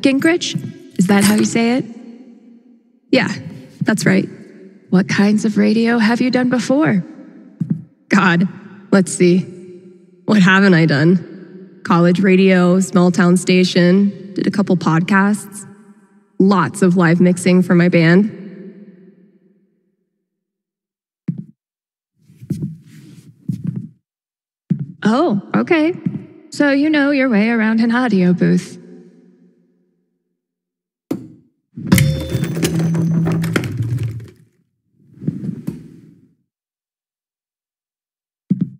Gingrich? Is that how you say it? Yeah, that's right. What kinds of radio have you done before? God, let's see. What haven't I done? College radio, small town station, did a couple podcasts, lots of live mixing for my band. Oh, okay. So you know your way around an audio booth.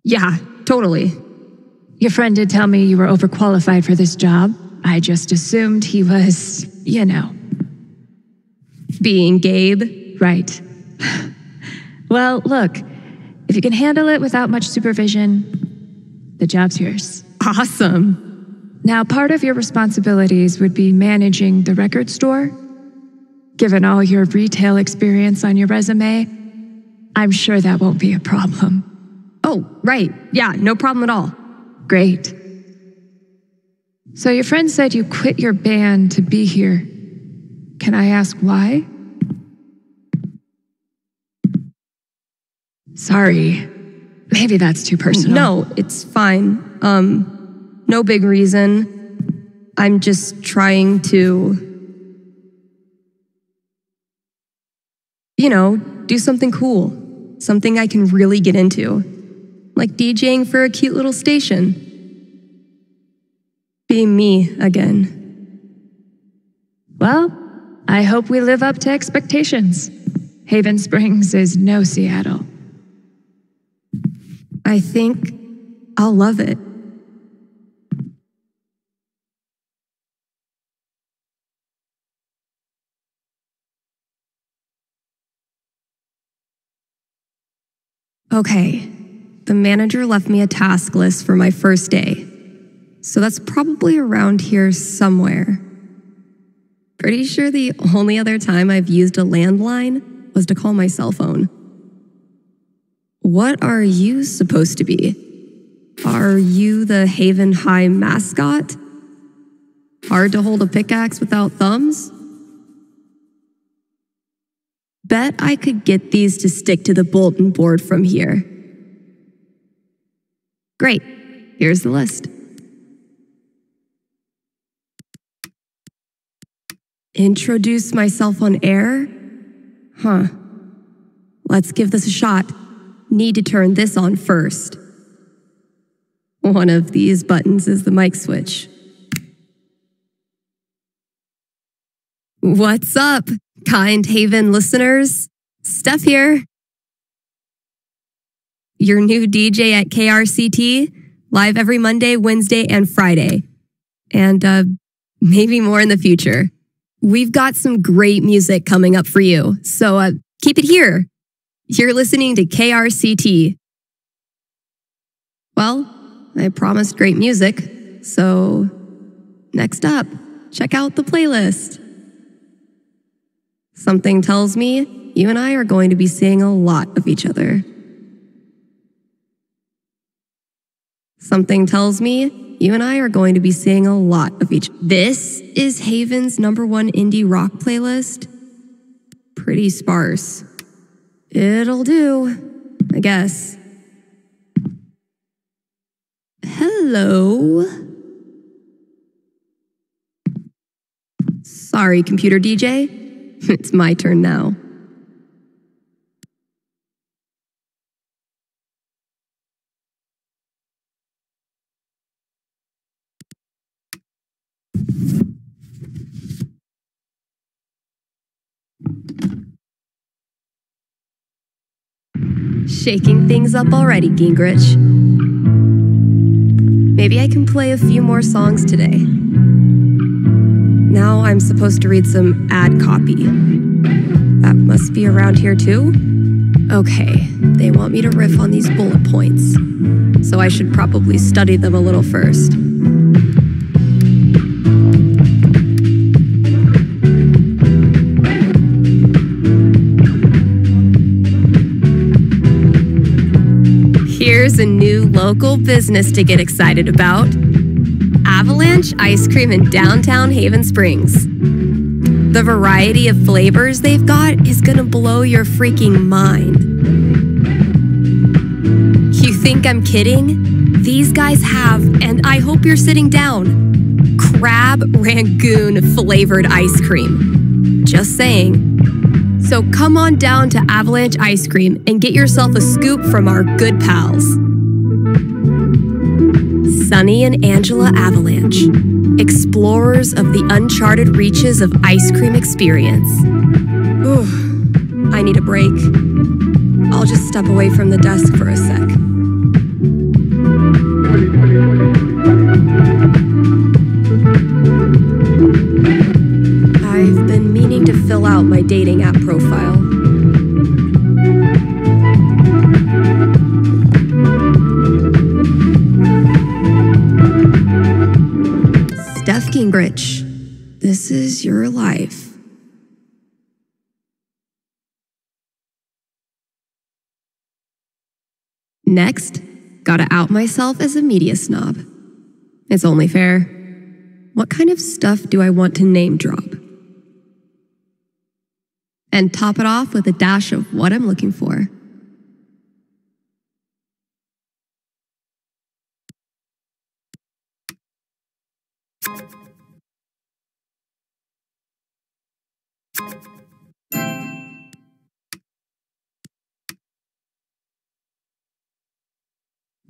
Yeah, totally. Your friend did tell me you were overqualified for this job. I just assumed he was, Being Gabe. Right. Well, look, if you can handle it without much supervision, the job's yours. Awesome. Now, part of your responsibilities would be managing the record store. Given all your retail experience on your resume, I'm sure that won't be a problem. Oh, right. Yeah, no problem at all. Great. So your friend said you quit your band to be here. Can I ask why? Sorry. Maybe that's too personal. No, it's fine. No big reason. I'm just trying to, do something cool. Something I can really get into. Like DJing for a cute little station. Being me again. Well, I hope we live up to expectations. Haven Springs is no Seattle. I think I'll love it. Okay, the manager left me a task list for my first day. So that's probably around here somewhere. Pretty sure the only other time I've used a landline was to call my cell phone. What are you supposed to be? Are you the Haven High mascot? Hard to hold a pickaxe without thumbs? Bet I could get these to stick to the bulletin board from here. Great, here's the list. Introduce myself on air? Huh. Let's give this a shot. Need to turn this on first. One of these buttons is the mic switch. What's up, kind Haven listeners? Steph here. Your new DJ at KRCT, live every Monday, Wednesday, and Friday. And maybe more in the future. We've got some great music coming up for you, so keep it here. You're listening to KRCT. Well, I promised great music, so next up, check out the playlist. Something tells me you and I are going to be seeing a lot of each other. Something tells me you and I are going to be seeing a lot of each. This is Haven's #1 indie rock playlist. Pretty sparse. It'll do, I guess. Hello. Sorry, computer DJ. It's my turn now. Shaking things up already, Gingrich. Maybe I can play a few more songs today. Now I'm supposed to read some ad copy. That must be around here too? Okay, they want me to riff on these bullet points. So I should probably study them a little first. Here's a new local business to get excited about. Avalanche ice cream in downtown Haven Springs. The variety of flavors they've got is gonna blow your freaking mind. You think I'm kidding? These guys have, and I hope you're sitting down, crab rangoon flavored ice cream. Just saying. So come on down to Avalanche Ice Cream and get yourself a scoop from our good pals. Sunny and Angela Avalanche, explorers of the uncharted reaches of ice cream experience. Ooh, I need a break. I'll just step away from the desk for a sec. I've been meaning to fill out my dating app profile. Steph Gingrich, this is your life. Next, gotta out myself as a media snob. It's only fair. What kind of stuff do I want to name drop? And top it off with a dash of what I'm looking for.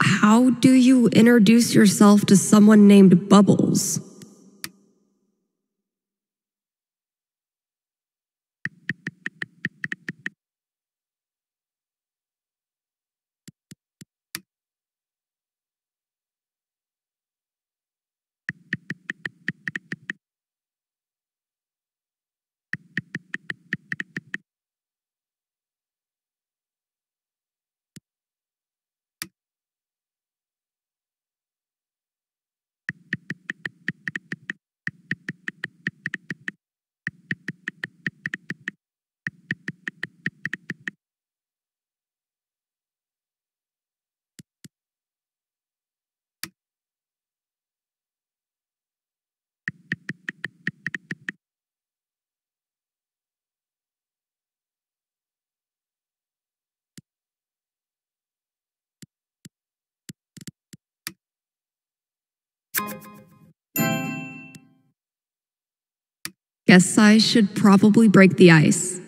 How do you introduce yourself to someone named Bubbles? Guess I should probably break the ice.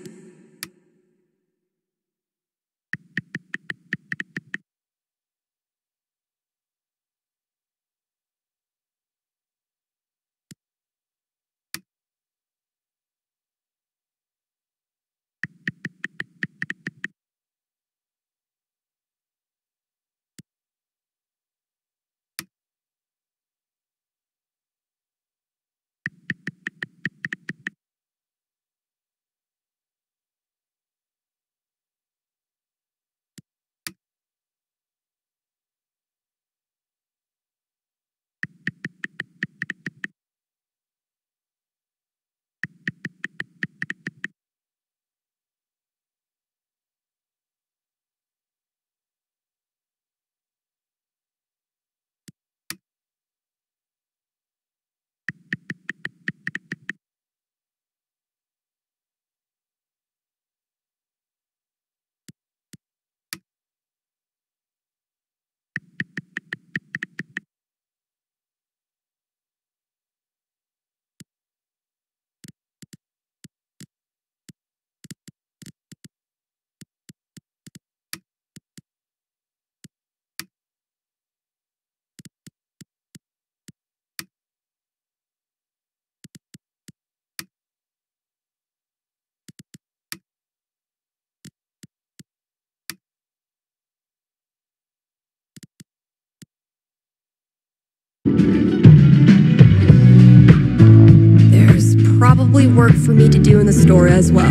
There's probably work for me to do in the store as well.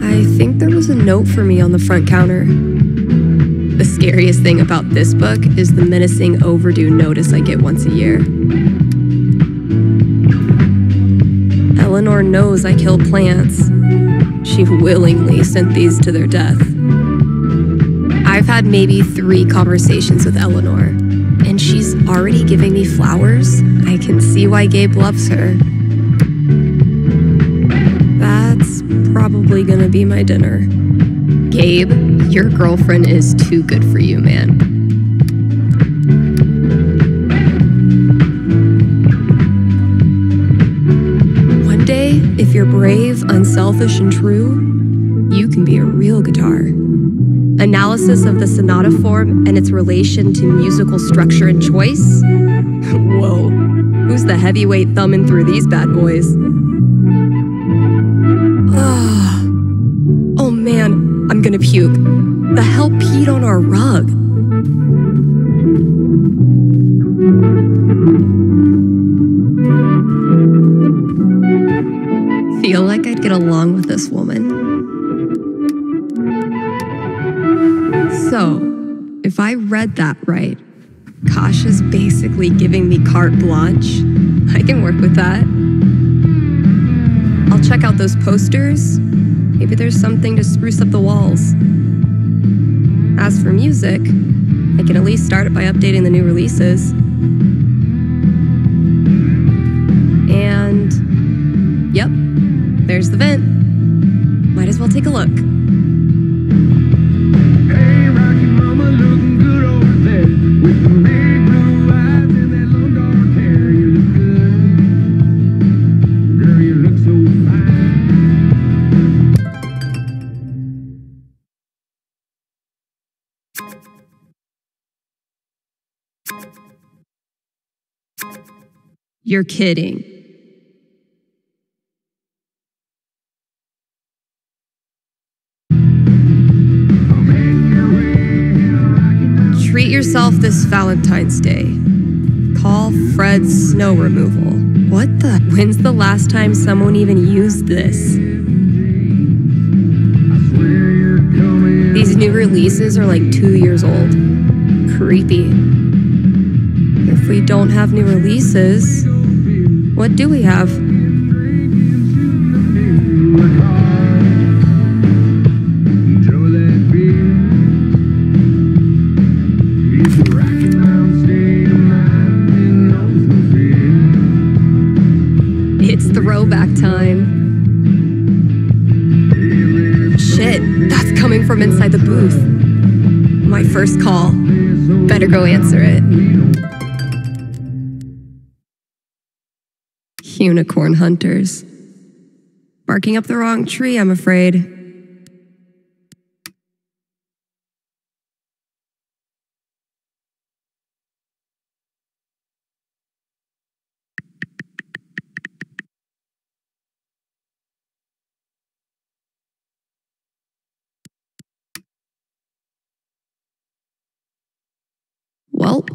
I think there was a note for me on the front counter. The scariest thing about this book is the menacing overdue notice I get once a year. Eleanor knows I kill plants. She willingly sent these to their death. I've had maybe 3 conversations with Eleanor, and she's already giving me flowers. I can see why Gabe loves her. That's probably gonna be my dinner. Gabe, your girlfriend is too good for you, man. One day, if you're brave, unselfish, and true, you can be a real guitar. Analysis of the sonata form and its relation to musical structure and choice? Whoa, who's the heavyweight thumbing through these bad boys? Oh man, I'm gonna puke. The hell peed on our rug? Feel like I'd get along with this woman. So, if I read that right, Kasha's basically giving me carte blanche. I can work with that. I'll check out those posters. Maybe there's something to spruce up the walls. As for music, I can at least start it by updating the new releases. And, yep, there's the vent. Might as well take a look. Hey, Rocky Mama, looking good over there with the big blue eyes and that long dark hair. You look good, girl. You look so fine. You're kidding. Treat yourself this Valentine's Day. Call Fred's snow removal. What the? When's the last time someone even used this? These new releases are like 2 years old. Creepy. If we don't have new releases, what do we have? It's throwback time. Shit, that's coming from inside the booth. My first call. Better go answer it. Unicorn hunters. Barking up the wrong tree, I'm afraid. Well,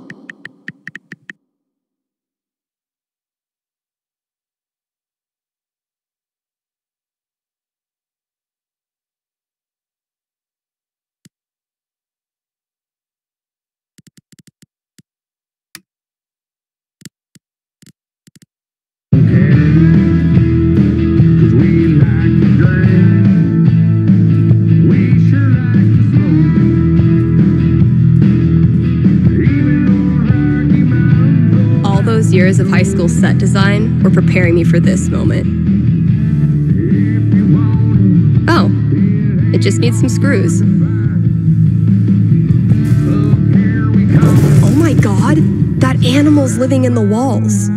years of high school set design were preparing me for this moment. Oh, it just needs some screws. Oh my god, that animal's living in the walls.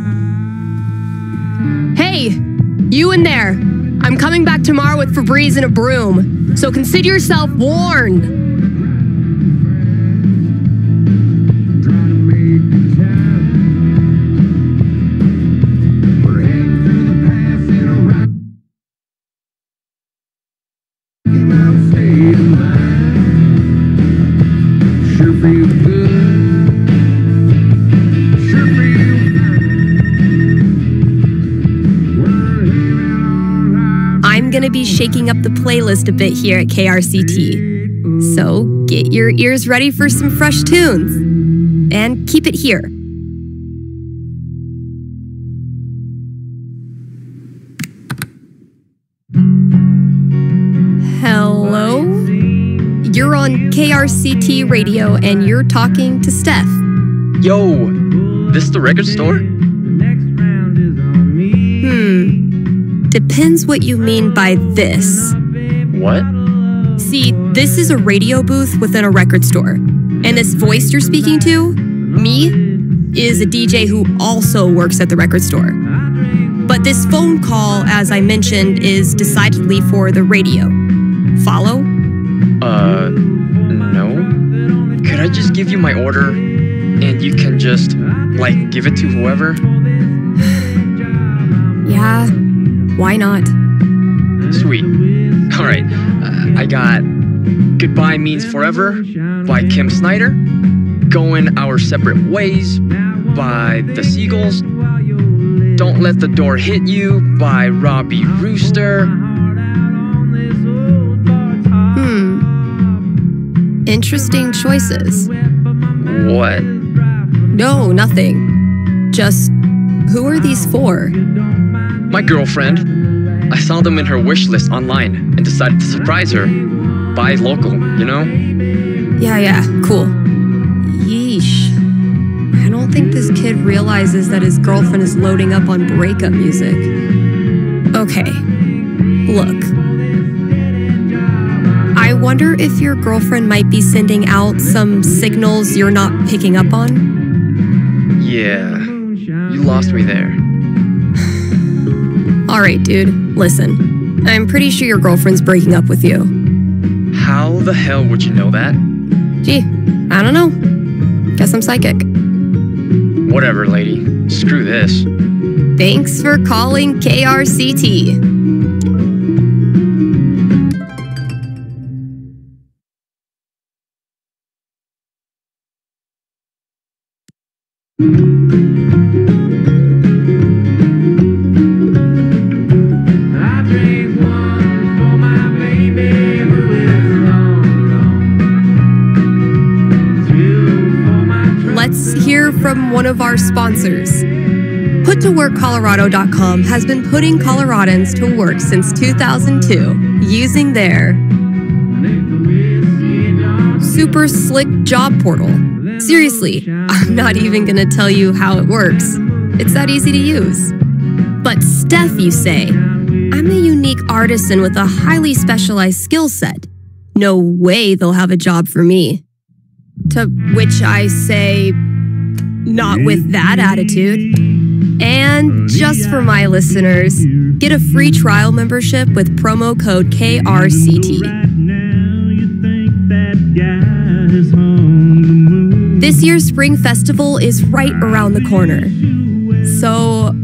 Hey, you in there. I'm coming back tomorrow with Febreze and a broom, so consider yourself warned. I'm gonna be shaking up the playlist a bit here at KRCT. So get your ears ready for some fresh tunes. And keep it here. on KRCT Radio, and you're talking to Steph. Yo, this the record store? Depends what you mean by this. What? See, this is a radio booth within a record store. And this voice you're speaking to, me, is a DJ who also works at the record store. But this phone call, as I mentioned, is decidedly for the radio. Follow? No. Could I just give you my order and you can just, like, give it to whoever? Yeah, why not? Sweet. Alright, I got Goodbye Means Forever by Kim Snyder, Going Our Separate Ways by The Seagulls, Don't Let the Door Hit You by Robbie Rooster. Interesting choices. What? No, nothing. Just, who are these for? My girlfriend. I saw them in her wish list online and decided to surprise her. Buy local, you know? Yeah, cool. Yeesh. I don't think this kid realizes that his girlfriend is loading up on breakup music. Okay, look. I wonder if your girlfriend might be sending out some signals you're not picking up on? Yeah, you lost me there. Alright, dude, listen. I'm pretty sure your girlfriend's breaking up with you. How the hell would you know that? Gee, I don't know. Guess I'm psychic. Whatever, lady. Screw this. Thanks for calling KRCT. Let's hear from one of our sponsors. PutToWorkColorado.com has been putting Coloradans to work since 2002 using their super slick job portal. Seriously, I'm not even gonna tell you how it works. It's that easy to use. But Steph, you say, I'm a unique artisan with a highly specialized skill set. No way they'll have a job for me. To which I say, not with that attitude. And just for my listeners, get a free trial membership with promo code KRCT. This year's Spring Festival is right around the corner. So,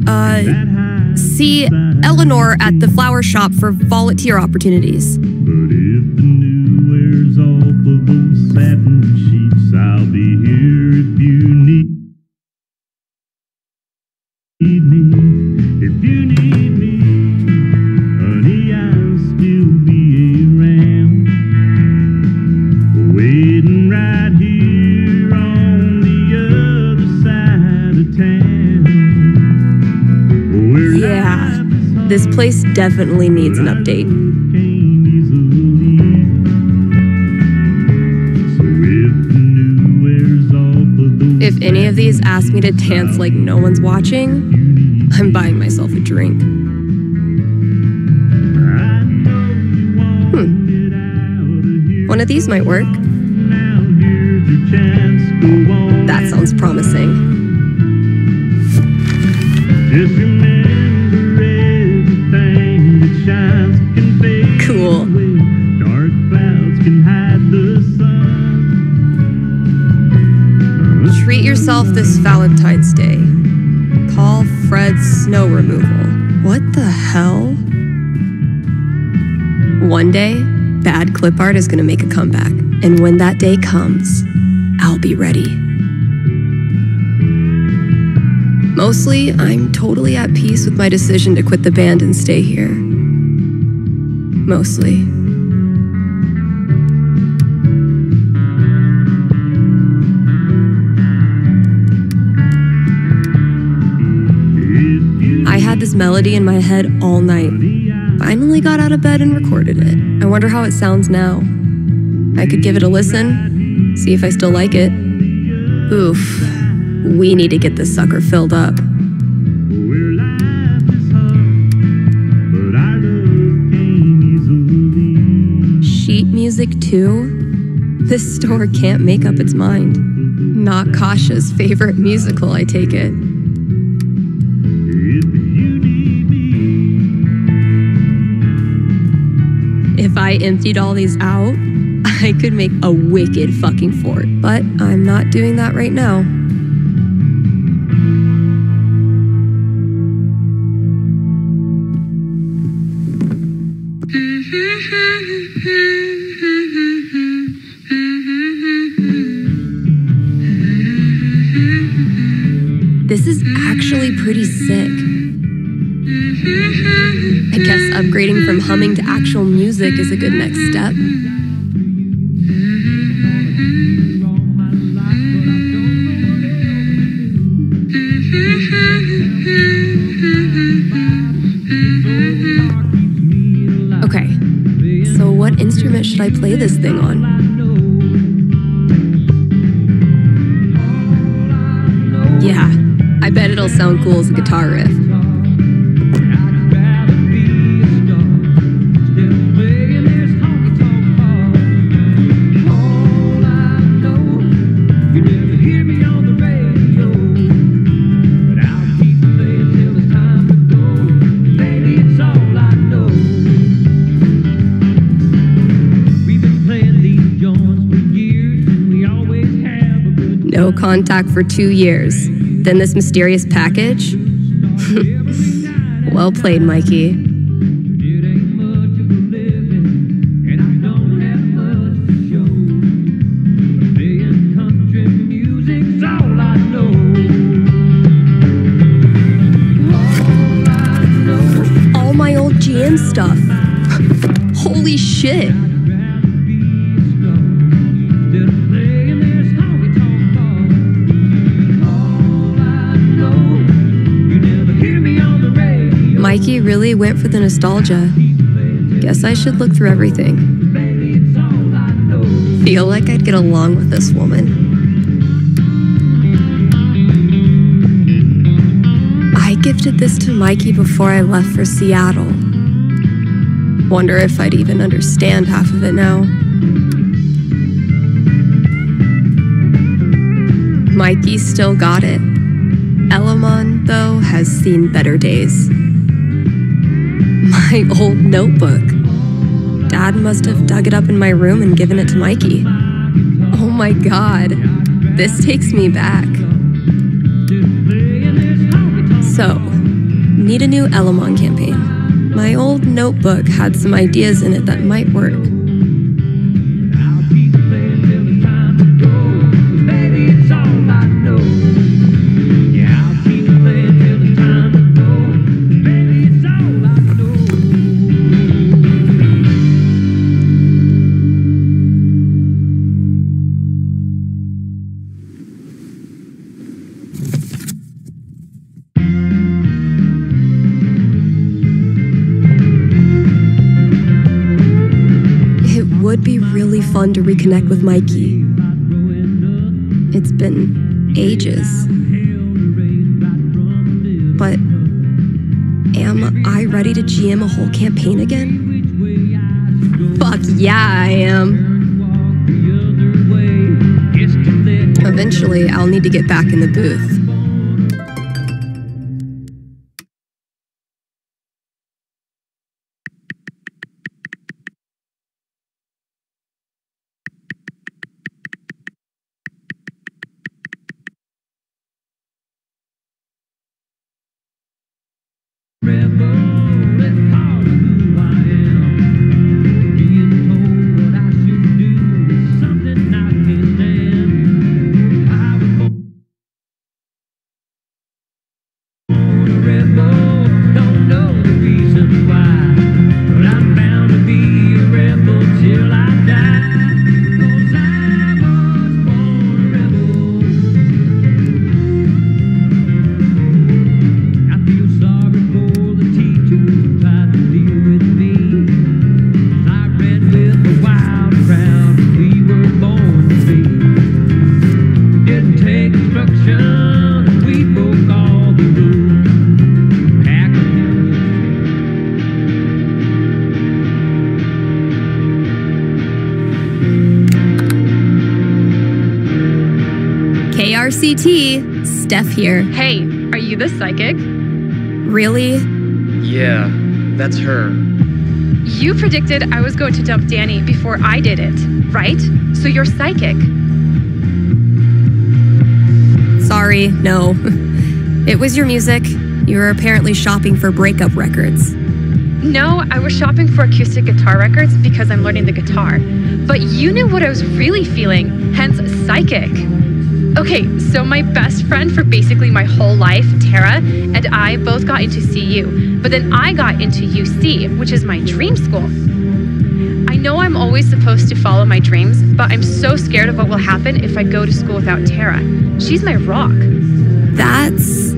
see Eleanor at the flower shop for volunteer opportunities. But if the new wears off of those satin sheets, I'll be here if you need me. If you need me, honey, I'll still be around. Waiting right here on the other side of town. Where Yeah, this place definitely needs an update. If any of these ask me to dance like no one's watching, I'm buying myself a drink. One of these might work. That sounds promising. Just remember everything that shines can fade Cool. away. Dark clouds can hide the sun. Treat yourself this Valentine's Day. Call Fred's snow removal. What the hell? One day, bad clip art is gonna make a comeback. And when that day comes, I'll be ready. Mostly, I'm totally at peace with my decision to quit the band and stay here. Mostly. I had this melody in my head all night. Finally got out of bed and recorded it. I wonder how it sounds now. I could give it a listen, see if I still like it. Oof, we need to get this sucker filled up. Sheet music too? This store can't make up its mind. Not Kasha's favorite musical, I take it. If I emptied all these out, I could make a wicked fucking fort, but I'm not doing that right now. This is actually pretty sick. I guess upgrading from humming to actual music is a good next step. Okay, so what instrument should I play this thing on? Yeah, I bet it'll sound cool as a guitar riff. No contact for 2 years. Then this mysterious package? Well played, Mikey. All my old GM stuff. Holy shit. Mikey really went for the nostalgia. Guess I should look through everything. Feel like I'd get along with this woman. I gifted this to Mikey before I left for Seattle. Wonder if I'd even understand half of it now. Mikey still got it. Elamon, though, has seen better days. My old notebook. Dad must have dug it up in my room and given it to Mikey. Oh my god, this takes me back. So, need a new Elamon campaign. My old notebook had some ideas in it that might work. Would be really fun to reconnect with Mikey. It's been ages. But am I ready to GM a whole campaign again? Fuck yeah, I am. Eventually, I'll need to get back in the booth. KRCT, Steph here. Hey, are you the psychic? Really? Yeah, that's her. You predicted I was going to dump Danny before I did it, right? So you're psychic. Sorry, no. It was your music. You were apparently shopping for breakup records. No, I was shopping for acoustic guitar records because I'm learning the guitar. But you knew what I was really feeling, hence psychic. Okay, so my best friend for basically my whole life, Tara, and I both got into CU, but then I got into UC, which is my dream school. I know I'm always supposed to follow my dreams, but I'm so scared of what will happen if I go to school without Tara. She's my rock. That's...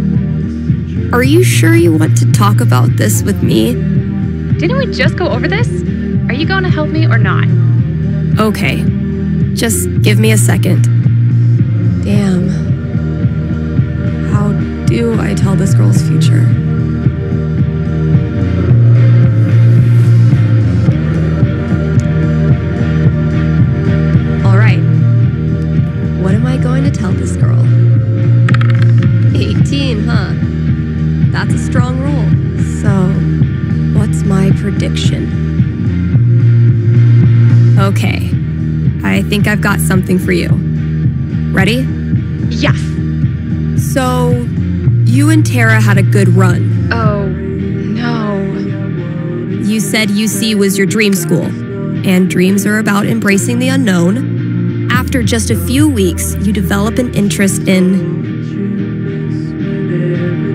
Are you sure you want to talk about this with me? Didn't we just go over this? Are you going to help me or not? Okay. Just give me a second. Damn. How do I tell this girl's future? All right. What am I going to tell this girl? 18, huh? That's a strong roll. So, what's my prediction? Okay. I think I've got something for you. Ready? Yes. So, you and Tara had a good run. Oh, no. You said UC was your dream school, and dreams are about embracing the unknown. After just a few weeks, you develop an interest in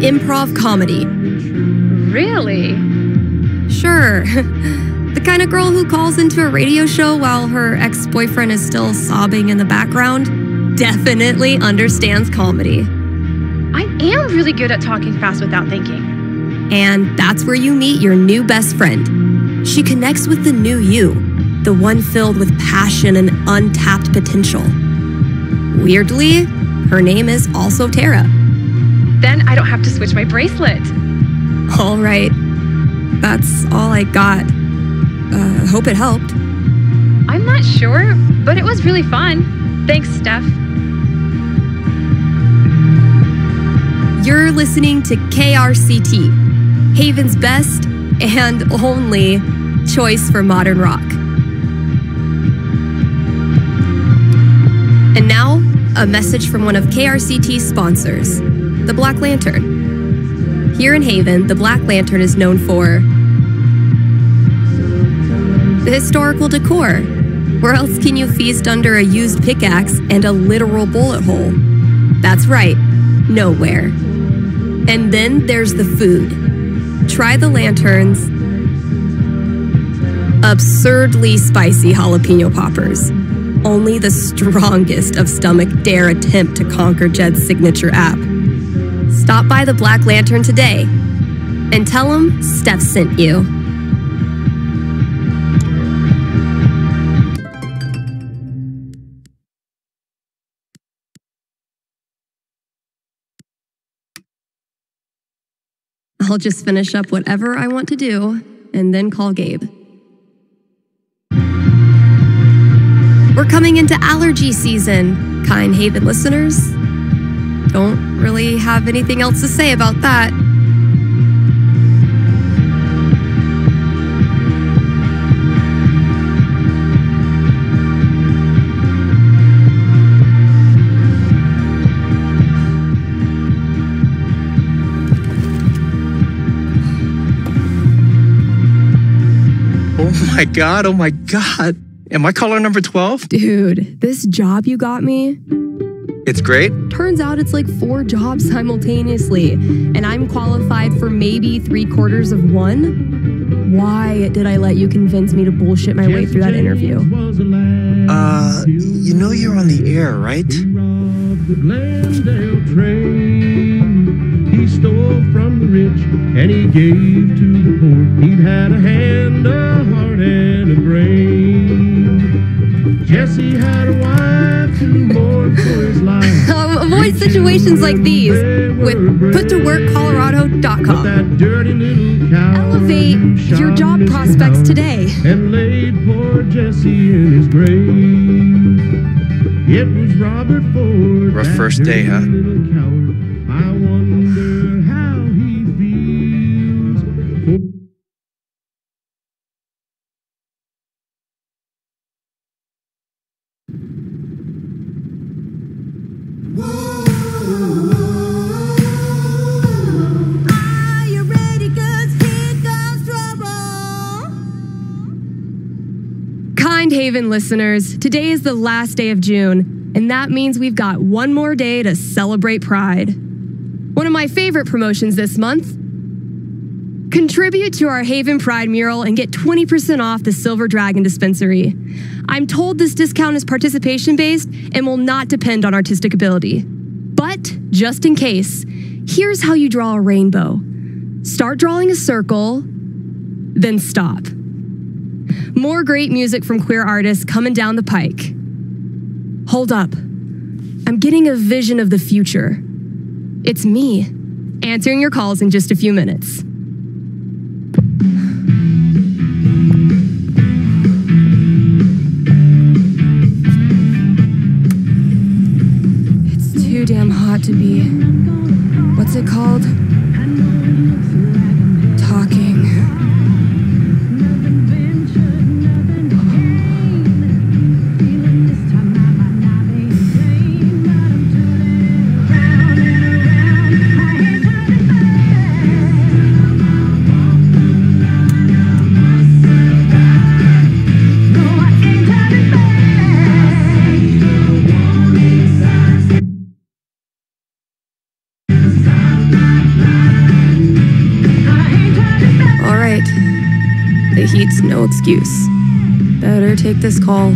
improv comedy. Really? Sure. The kind of girl who calls into a radio show while her ex-boyfriend is still sobbing in the background definitely understands comedy. I am really good at talking fast without thinking. And that's where you meet your new best friend. She connects with the new you, the one filled with passion and untapped potential. Weirdly, her name is also Tara. Then I don't have to switch my bracelet. All right. That's all I got. Hope it helped. I'm not sure, but it was really fun. Thanks, Steph. You're listening to KRCT, Haven's best and only choice for modern rock. And now, a message from one of KRCT's sponsors, the Black Lantern. Here in Haven, the Black Lantern is known for the historical decor. Where else can you feast under a used pickaxe and a literal bullet hole? That's right, nowhere. And then there's the food. Try the Lantern's absurdly spicy jalapeno poppers. Only the strongest of stomach dare attempt to conquer Jed's signature app. Stop by the Black Lantern today and tell them Steph sent you. I'll just finish up whatever I want to do and then call Gabe. We're coming into allergy season, kind Haven listeners. Don't really have anything else to say about that. Oh my God. Am I caller number 12? Dude, this job you got me, It's great. turns out it's like 4 jobs simultaneously, and I'm qualified for maybe 3/4 of one? Why did I let you convince me to bullshit my way through that interview? You know you're on the air, right? The Glendale train. He stole from the rich and he gave to the poor. He'd had a hand, a heart, and a brain. Jesse had a wife who mourned for his life. Avoid situations like these with puttoworkcolorado.com. That dirty little cow Elevate your shot job his prospects house today. and laid poor Jesse in his grave. It was Robert Ford. Rough first day, huh? Little coward. I wonder how he feels. Are you ready? 'Cause here comes trouble. Kind Haven listeners, today is the last day of June, and that means we've got one more day to celebrate Pride. One of my favorite promotions this month. Contribute to our Haven Pride mural and get 20% off the Silver Dragon Dispensary. I'm told this discount is participation-based and will not depend on artistic ability. But, just in case, here's how you draw a rainbow. Start drawing a circle, then stop. More great music from queer artists coming down the pike. Hold up. I'm getting a vision of the future. It's me, answering your calls in just a few minutes. It's too damn hot to be... what's it called? Talking. The heat's no excuse. Better take this call.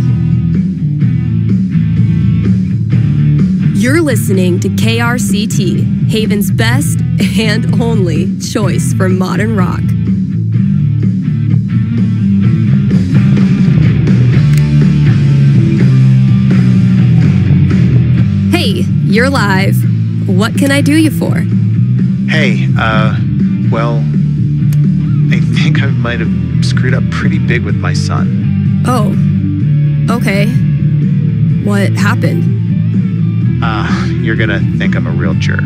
You're listening to KRCT, Haven's best and only choice for modern rock. Hey, you're live. What can I do you for? Hey, well, I think I might have screwed up pretty big with my son. Oh, okay. What happened? You're gonna think I'm a real jerk,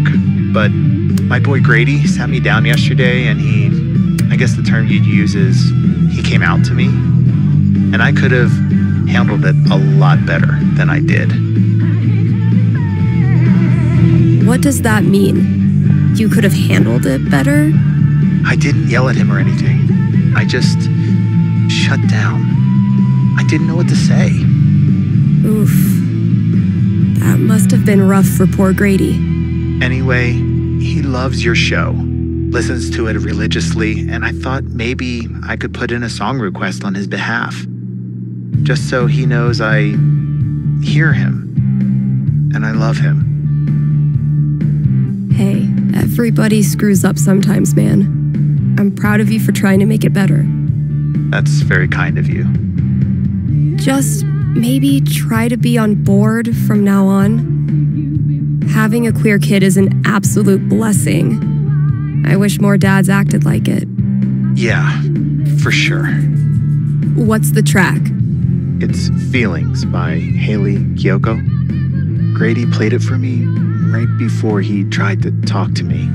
but my boy Grady sat me down yesterday and I guess the term you'd use is, he came out to me, and I could have handled it a lot better than I did. What does that mean? You could have handled it better? I didn't yell at him or anything. I just shut down. I didn't know what to say. Oof. That must have been rough for poor Grady. Anyway, he loves your show, listens to it religiously, and I thought maybe I could put in a song request on his behalf. Just so he knows I hear him and I love him. Hey, everybody screws up sometimes, man. I'm proud of you for trying to make it better. That's very kind of you. Just maybe try to be on board from now on. Having a queer kid is an absolute blessing. I wish more dads acted like it. Yeah, for sure. What's the track? It's Feelings by Haley Kiyoko. Grady played it for me right before he tried to talk to me.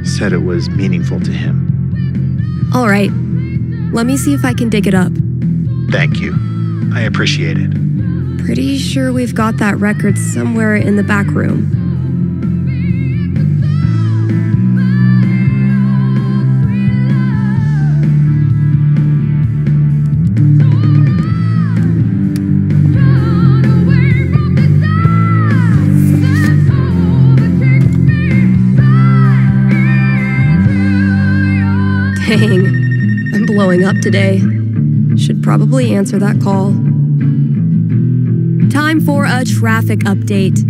Said it was meaningful to him. All right. Let me see if I can dig it up. Thank you. I appreciate it. Pretty sure we've got that record somewhere in the back room. Dang, I'm blowing up today. Should probably answer that call. Time for a traffic update.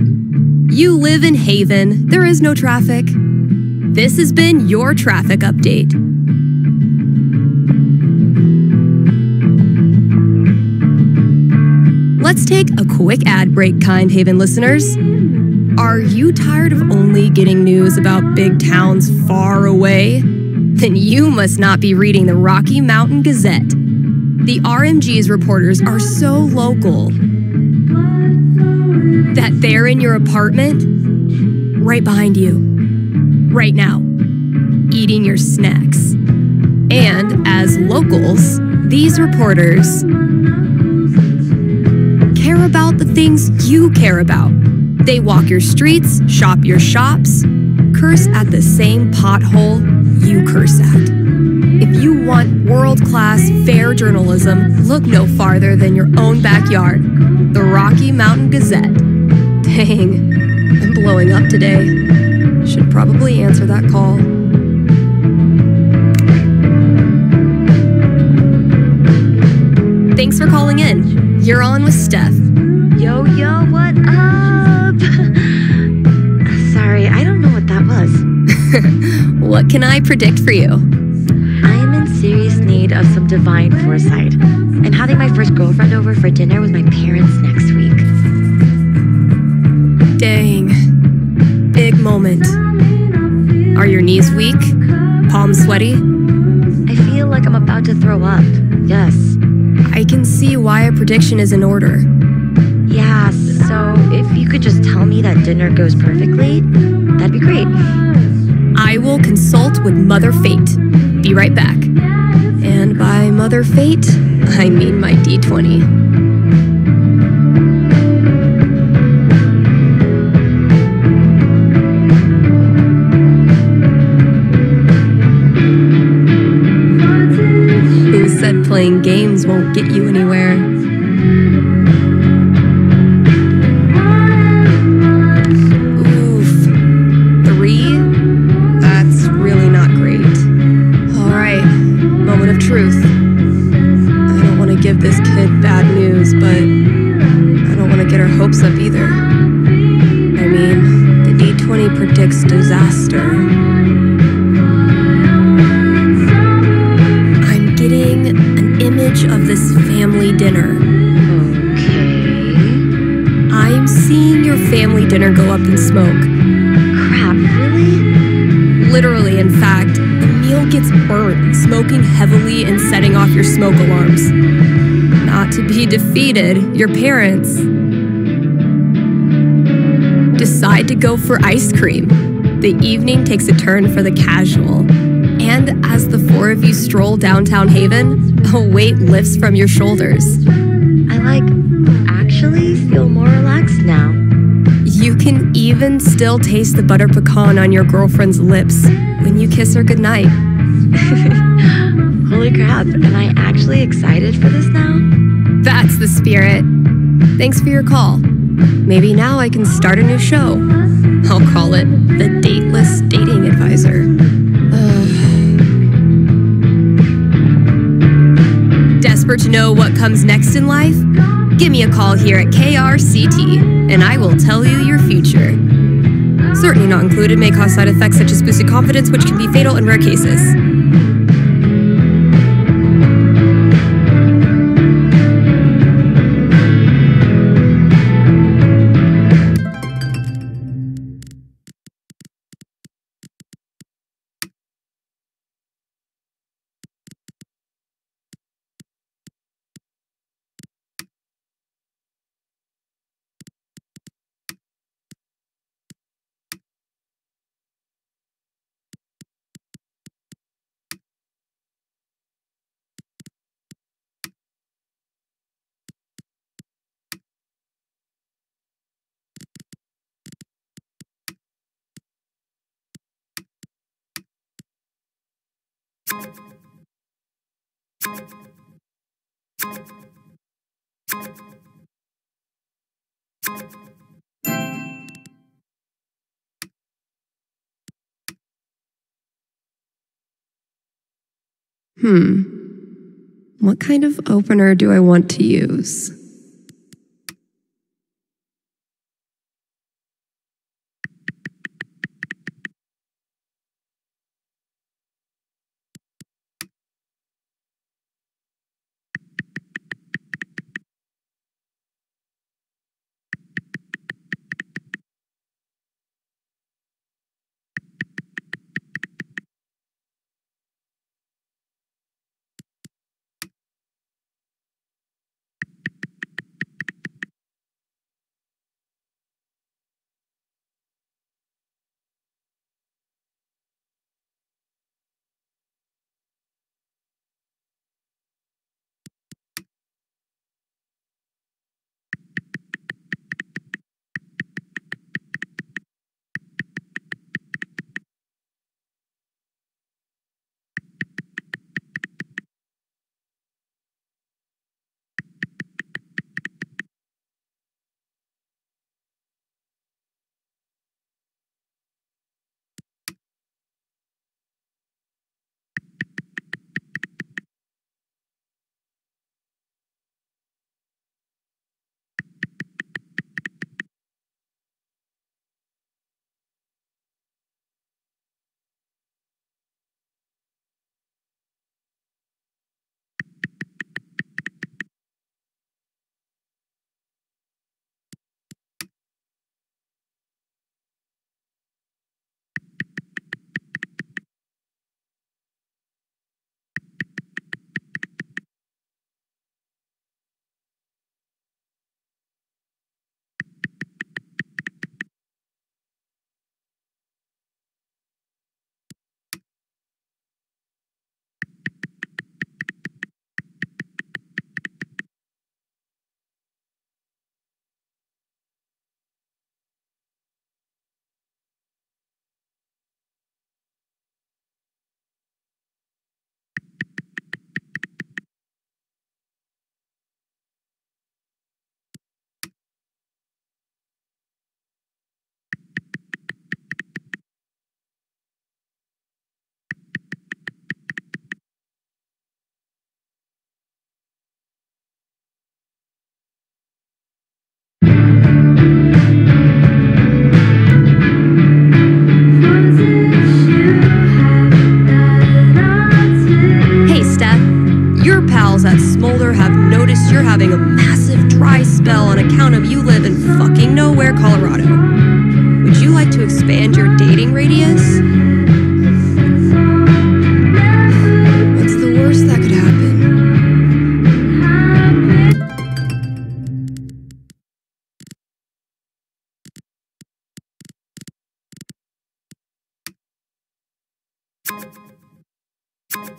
You live in Haven. There is no traffic. This has been your traffic update. Let's take a quick ad break, Kind Haven listeners. Are you tired of only getting news about big towns far away? Then you must not be reading the Rocky Mountain Gazette. The RMG's reporters are so local. That they're in your apartment, right behind you, right now, eating your snacks. And as locals, these reporters care about the things you care about. They walk your streets, shop your shops, curse at the same pothole you curse at. If you want world-class, fair journalism, look no farther than your own backyard, the Rocky Mountain Gazette. Dang, I'm blowing up today. Should probably answer that call. Thanks for calling in. You're on with Steph. Yo, what up? Sorry, I don't know what that was. What can I predict for you? I am in serious need of some divine foresight and having my first girlfriend over for dinner with my parents next week. Dang. Big moment. Are your knees weak? Palms sweaty? I feel like I'm about to throw up. Yes. I can see why a prediction is in order. Yeah, so if you could just tell me that dinner goes perfectly, that'd be great. I will consult with Mother Fate. Be right back. And by Mother Fate, I mean my D20. Who said playing games won't get you anywhere? Oof. 3? That's really not great. All right, moment of truth. I don't want to give this kid bad news, but I don't want to get her hopes up either. I mean, the D20 predicts disaster. I'm getting an image of this family dinner. Okay. I'm seeing your family dinner go up in smoke. Crap, really? Literally, in fact, the meal gets burnt, smoking heavily and setting off your smoke alarms. Not to be defeated, your parents decide to go for ice cream. The evening takes a turn for the casual. And as the four of you stroll downtown Haven, a weight lifts from your shoulders. I actually feel more relaxed now. You can even still taste the butter pecan on your girlfriend's lips when you kiss her goodnight. Holy crap, am I actually excited for this now? That's the spirit. Thanks for your call. Maybe now I can start a new show. I'll call it The Dateless Dating Advisor. Desperate to know what comes next in life? Give me a call here at KRCT, and I will tell you your future. Certainly not included, may cause side effects such as boosted confidence, which can be fatal in rare cases. What kind of opener do I want to use? Time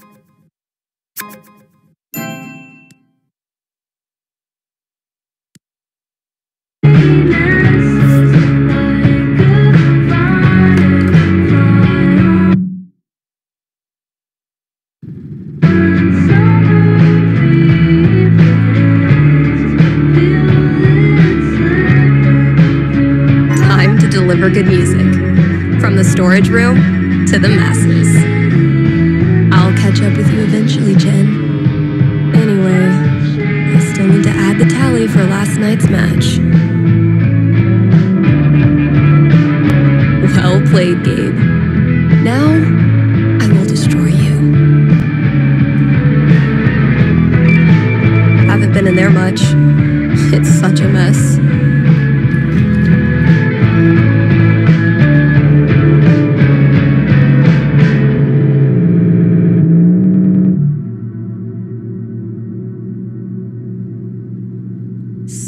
to deliver good music. From the storage room to the masses. I'll catch up with you eventually, Chen. Anyway, I still need to add the tally for last night's match. Well played, Gabe. Now, I will destroy you. Haven't been in there much. It's such a mess.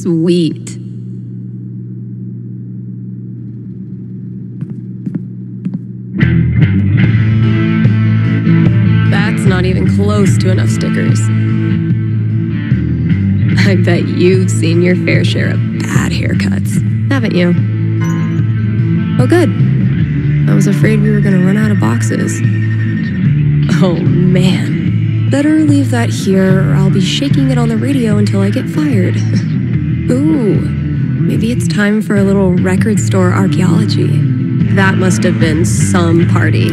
Sweet. That's not even close to enough stickers. I bet you've seen your fair share of bad haircuts, haven't you? Oh, good. I was afraid we were gonna run out of boxes. Oh, man. Better leave that here or I'll be shaking it on the radio until I get fired. Ooh, maybe it's time for a little record store archaeology. That must have been some party.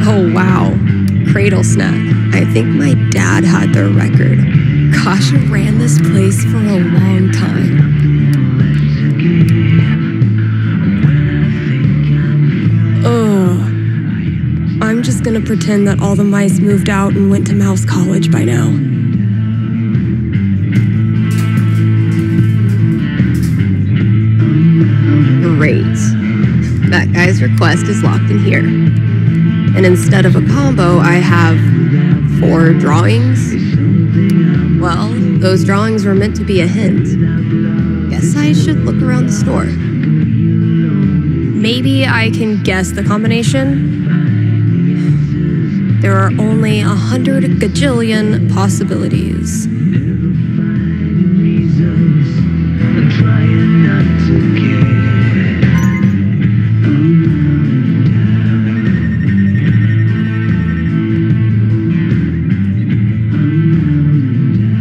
Oh, wow. Cradle snack. I think my dad had their record. Gosh, I ran this place for a long time. Ugh. I'm just gonna pretend that all the mice moved out and went to mouse college by now. Great. That guy's request is locked in here. And instead of a combo, I have 4 drawings. Well, those drawings were meant to be a hint. Guess I should look around the store. Maybe I can guess the combination. There are only 100 gajillion possibilities.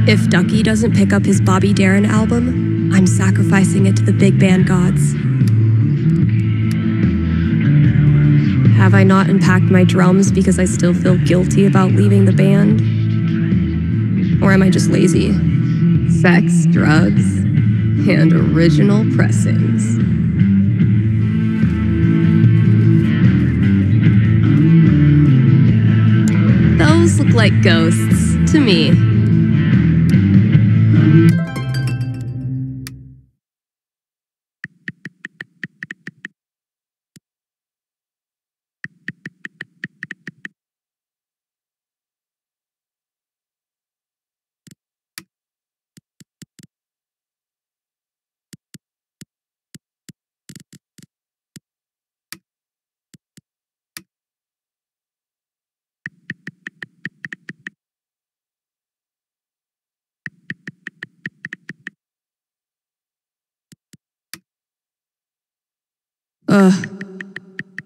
If Ducky doesn't pick up his Bobby Darin album, I'm sacrificing it to the big band gods. Have I not unpacked my drums because I still feel guilty about leaving the band? Or am I just lazy? Sex, drugs, and original pressings. Those look like ghosts to me.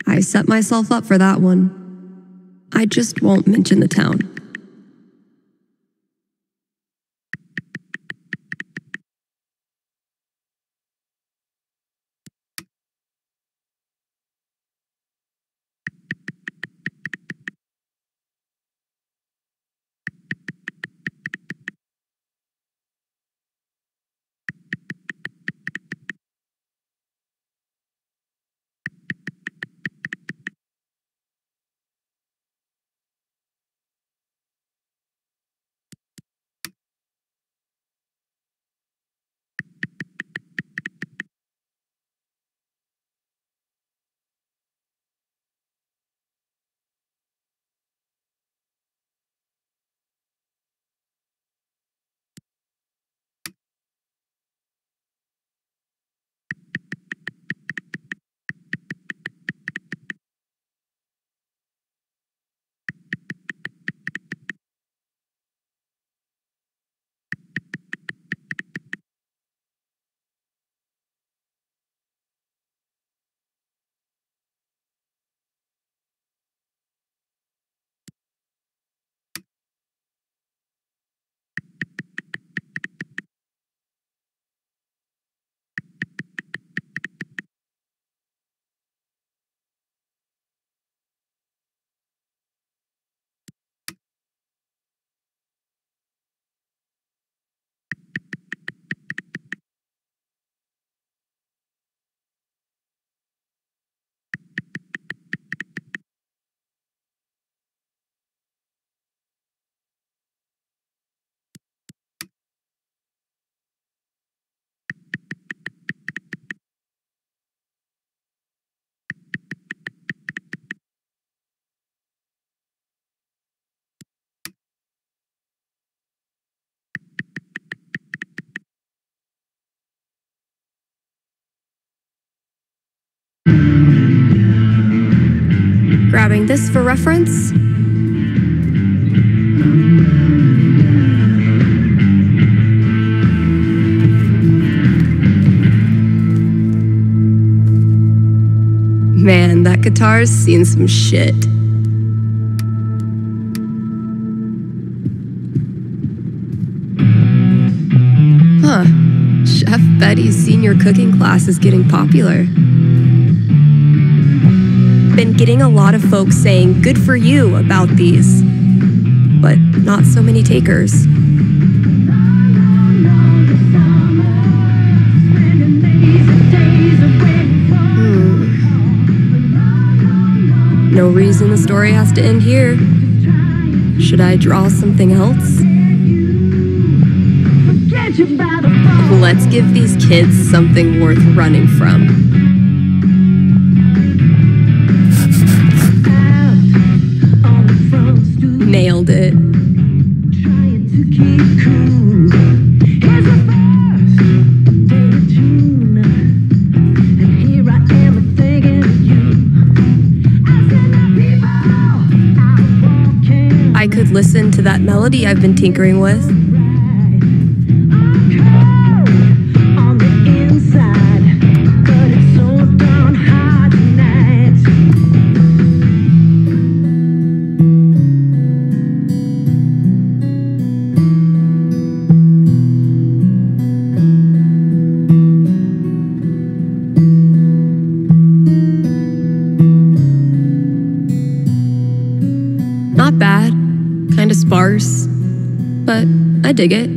I set myself up for that one. I just won't mention the town. Having this for reference? Man, that guitar's seen some shit. Huh. Chef Betty's senior cooking class is getting popular. Been getting a lot of folks saying good for you about these, but not so many takers. No reason the story has to end here. Should I draw something else? Let's give these kids something worth running from. Nailed it. I could listen to that melody I've been tinkering with. Not bad, kind of sparse, but I dig it.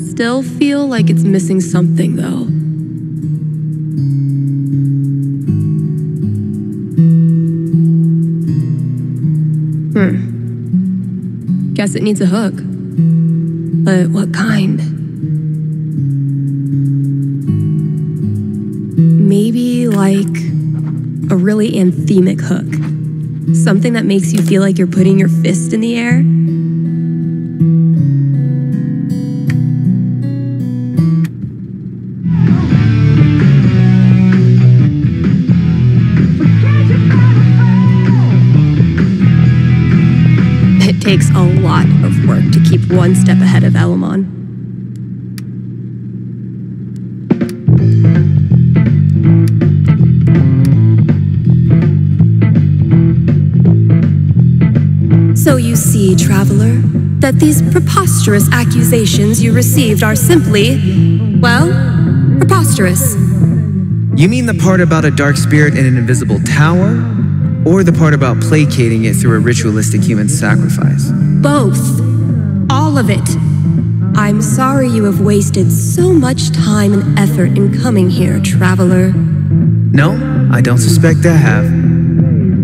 Still feel like it's missing something though. Guess it needs a hook. But what kind? Maybe like a really anthemic hook. Something that makes you feel like you're putting your fist in the air. It takes a lot of work to keep one step ahead of Elamon. So you see, traveler, that these preposterous accusations you received are simply, well, preposterous. You mean the part about a dark spirit in an invisible tower? Or the part about placating it through a ritualistic human sacrifice? Both. All of it. I'm sorry you have wasted so much time and effort in coming here, traveler. No, I don't suspect I have.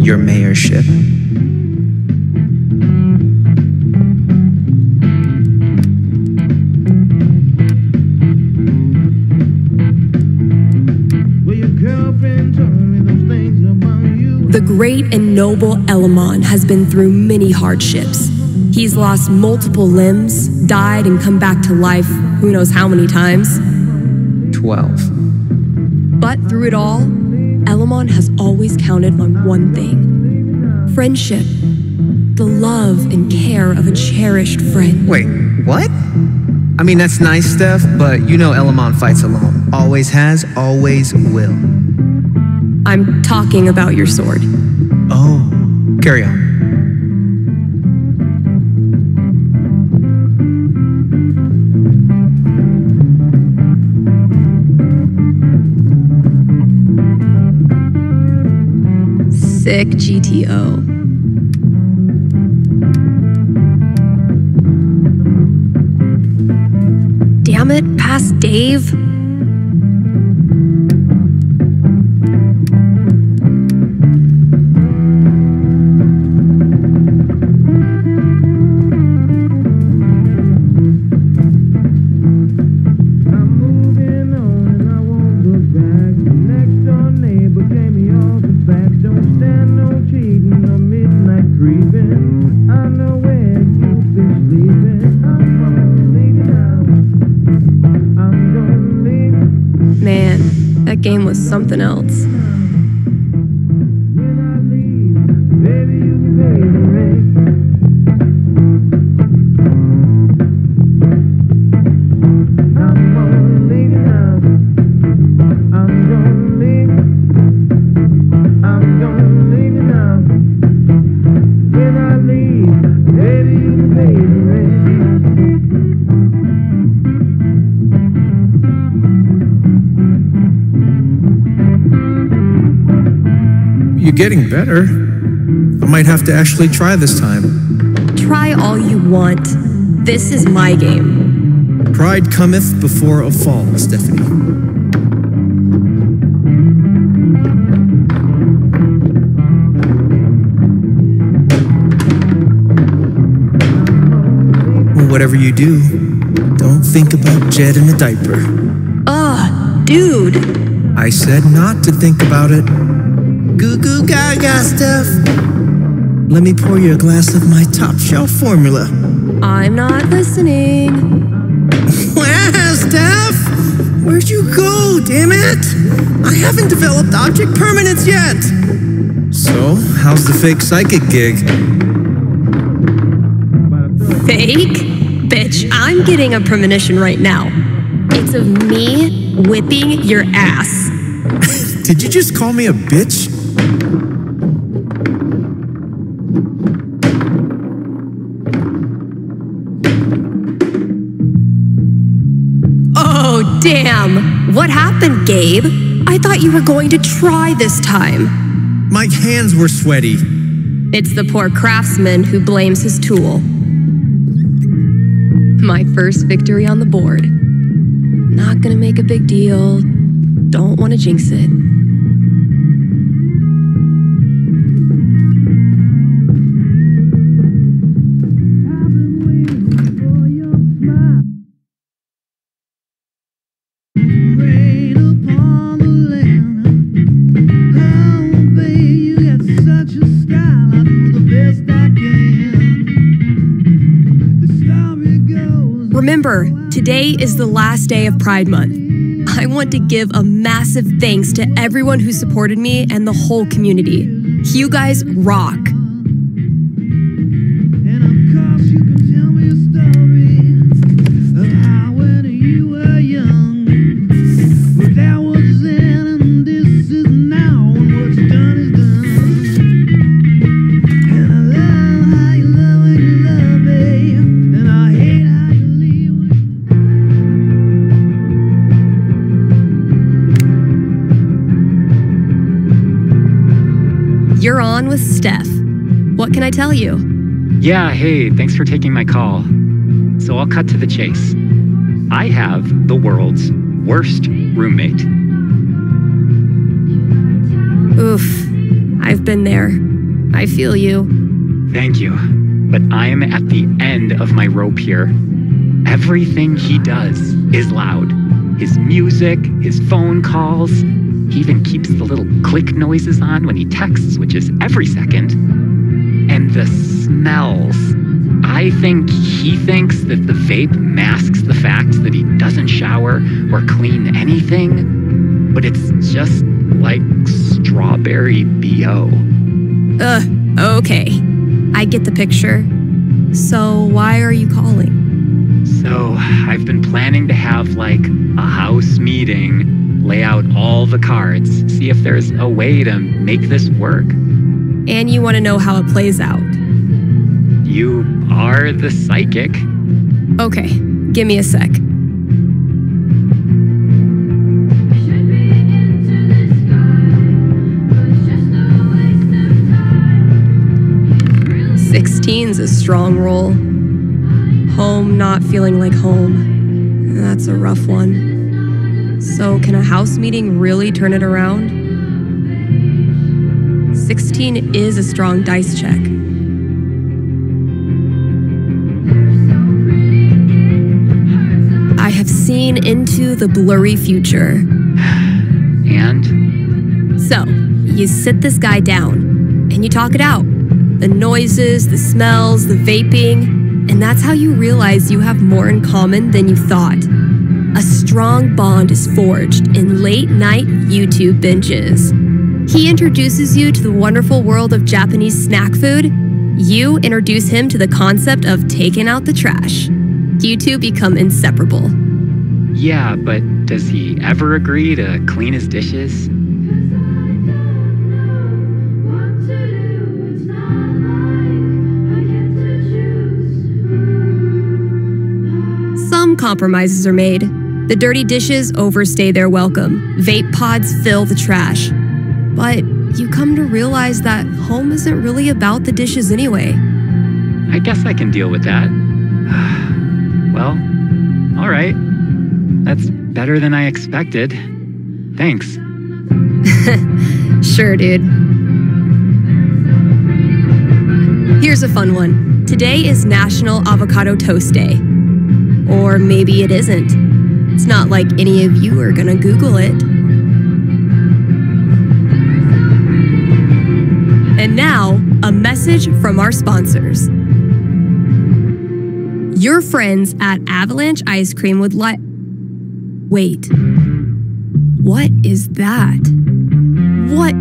Your mayorship. The great and noble Elamon has been through many hardships. He's lost multiple limbs, died and come back to life who knows how many times. 12. But through it all, Elamon has always counted on one thing. Friendship. The love and care of a cherished friend. Wait, what? I mean, that's nice, Steph, but you know Elamon fights alone. Always has, always will. I'm talking about your sword. Oh, carry on. Sick GTO. Damn it, past Dave. Game was something else. You're getting better. I might have to actually try this time. Try all you want. This is my game. Pride cometh before a fall, Stephanie. Whatever you do, don't think about Jed in a diaper. Ugh, dude. I said not to think about it. Goo goo gaga, Steph. Let me pour you a glass of my top shelf formula. I'm not listening. Wow, Steph! Where'd you go, damn it? I haven't developed object permanence yet. So, how's the fake psychic gig? Fake? Bitch, I'm getting a premonition right now. It's of me whipping your ass. Did you just call me a bitch? Oh, damn. What happened, Gabe? I thought you were going to try this time. My hands were sweaty. It's the poor craftsman who blames his tool. My first victory on the board. Not gonna make a big deal. Don't want to jinx it. Remember, today is the last day of Pride Month. I want to give a massive thanks to everyone who supported me and the whole community. You guys rock. And of course you can tell me a story of how when you were young, but that was then and this is now, and what's done is done. And I love how you love when you love me, and I hate how you leave when You're on with Steph. What can I tell you? Yeah, hey, thanks for taking my call. So I'll cut to the chase. I have the world's worst roommate. Oof, I've been there. I feel you. Thank you. But I'm at the end of my rope here. Everything he does is loud. His music, his phone calls. He even keeps the little click noises on when he texts, which is every second. And the smells. I think he thinks that the vape masks the fact that he doesn't shower or clean anything, but it's just like strawberry BO. Okay. I get the picture. So why are you calling? So I've been planning to have like a house meeting, lay out all the cards, see if there's a way to make this work. And you want to know how it plays out. You are the psychic. Okay, give me a sec. Sixteen's a strong roll. Home not feeling like home. That's a rough one. So can a house meeting really turn it around? 16 is a strong dice check. I have seen into the blurry future. And? So, you sit this guy down, and you talk it out. The noises, the smells, the vaping, and that's how you realize you have more in common than you thought. A strong bond is forged in late-night YouTube binges. He introduces you to the wonderful world of Japanese snack food. You introduce him to the concept of taking out the trash. You two become inseparable. Yeah, but does he ever agree to clean his dishes? Some compromises are made. The dirty dishes overstay their welcome. Vape pods fill the trash. But you come to realize that home isn't really about the dishes anyway. I guess I can deal with that. Well, all right. That's better than I expected. Thanks. Sure, dude. Here's a fun one. Today is National Avocado Toast Day. Or maybe it isn't. It's not like any of you are gonna Google it. And now, a message from our sponsors. Your friends at Avalanche Ice Cream would like... Wait. What is that? What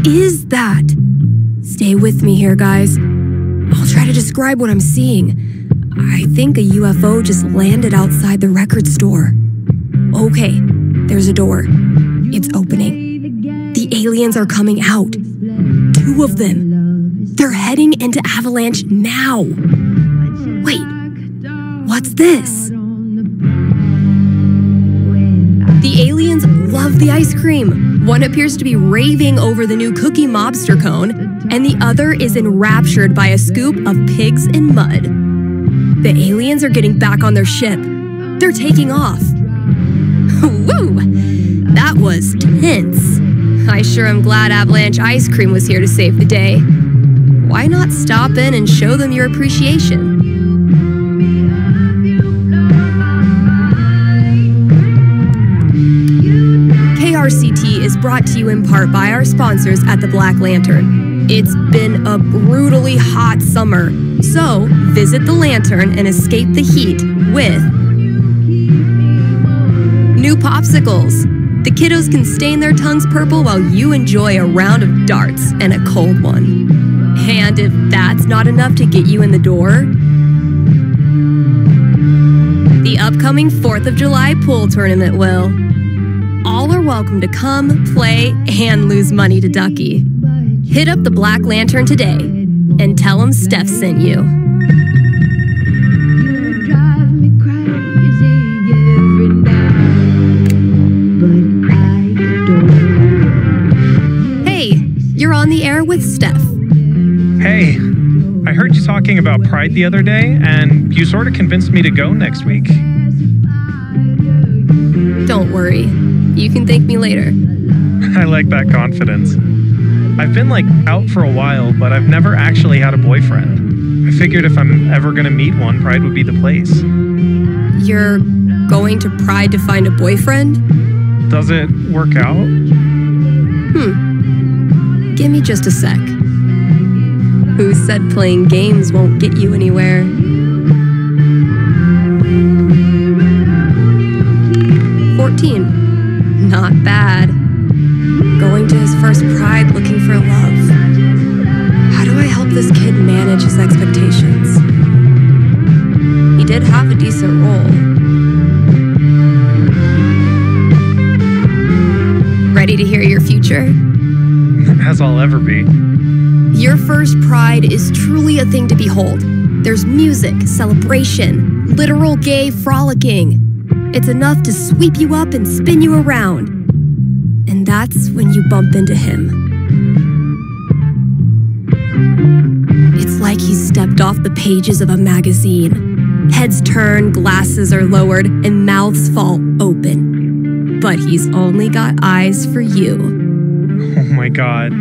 is that? Stay with me here, guys. I'll try to describe what I'm seeing. I think a UFO just landed outside the record store. Okay, there's a door. It's opening. The aliens are coming out. 2 of them. They're heading into Avalanche now. Wait, what's this? The aliens love the ice cream. One appears to be raving over the new Cookie Mobster cone, and the other is enraptured by a scoop of pigs in mud. The aliens are getting back on their ship. They're taking off. Woo! That was tense. I sure am glad Avalanche Ice Cream was here to save the day. Why not stop in and show them your appreciation? KRCT is brought to you in part by our sponsors at the Black Lantern. It's been a brutally hot summer, so visit the Lantern and escape the heat with new popsicles. The kiddos can stain their tongues purple while you enjoy a round of darts and a cold one. And if that's not enough to get you in the door, the upcoming 4th of July pool tournament will. All are welcome to come, play, and lose money to Ducky. Hit up the Black Lantern today and tell them Steph sent you. Hey, you're on the air with Steph. Hey, I heard you talking about Pride the other day, and you sort of convinced me to go next week. Don't worry. You can thank me later. I like that confidence. I've been out for a while, but I've never actually had a boyfriend. I figured if I'm ever gonna meet one, Pride would be the place. You're going to Pride to find a boyfriend? Does it work out? Give me just a sec. Who said playing games won't get you anywhere? Not bad. Going to his first Pride looking for love. How do I help this kid manage his expectations? He did have a decent role. Ready to hear your future? As I'll ever be. Your first Pride is truly a thing to behold. There's music, celebration, literal gay frolicking. It's enough to sweep you up and spin you around. And that's when you bump into him. It's like he's stepped off the pages of a magazine. Heads turn, glasses are lowered, and mouths fall open. But he's only got eyes for you. Oh my God.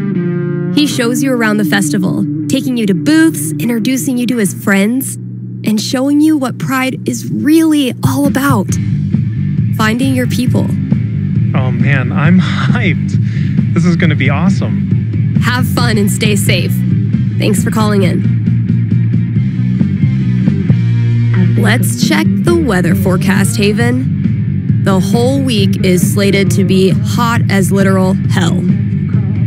He shows you around the festival, taking you to booths, introducing you to his friends, and showing you what Pride is really all about. Finding your people. Oh man, I'm hyped. This is gonna be awesome. Have fun and stay safe. Thanks for calling in. Let's check the weather forecast, Haven. The whole week is slated to be hot as literal hell.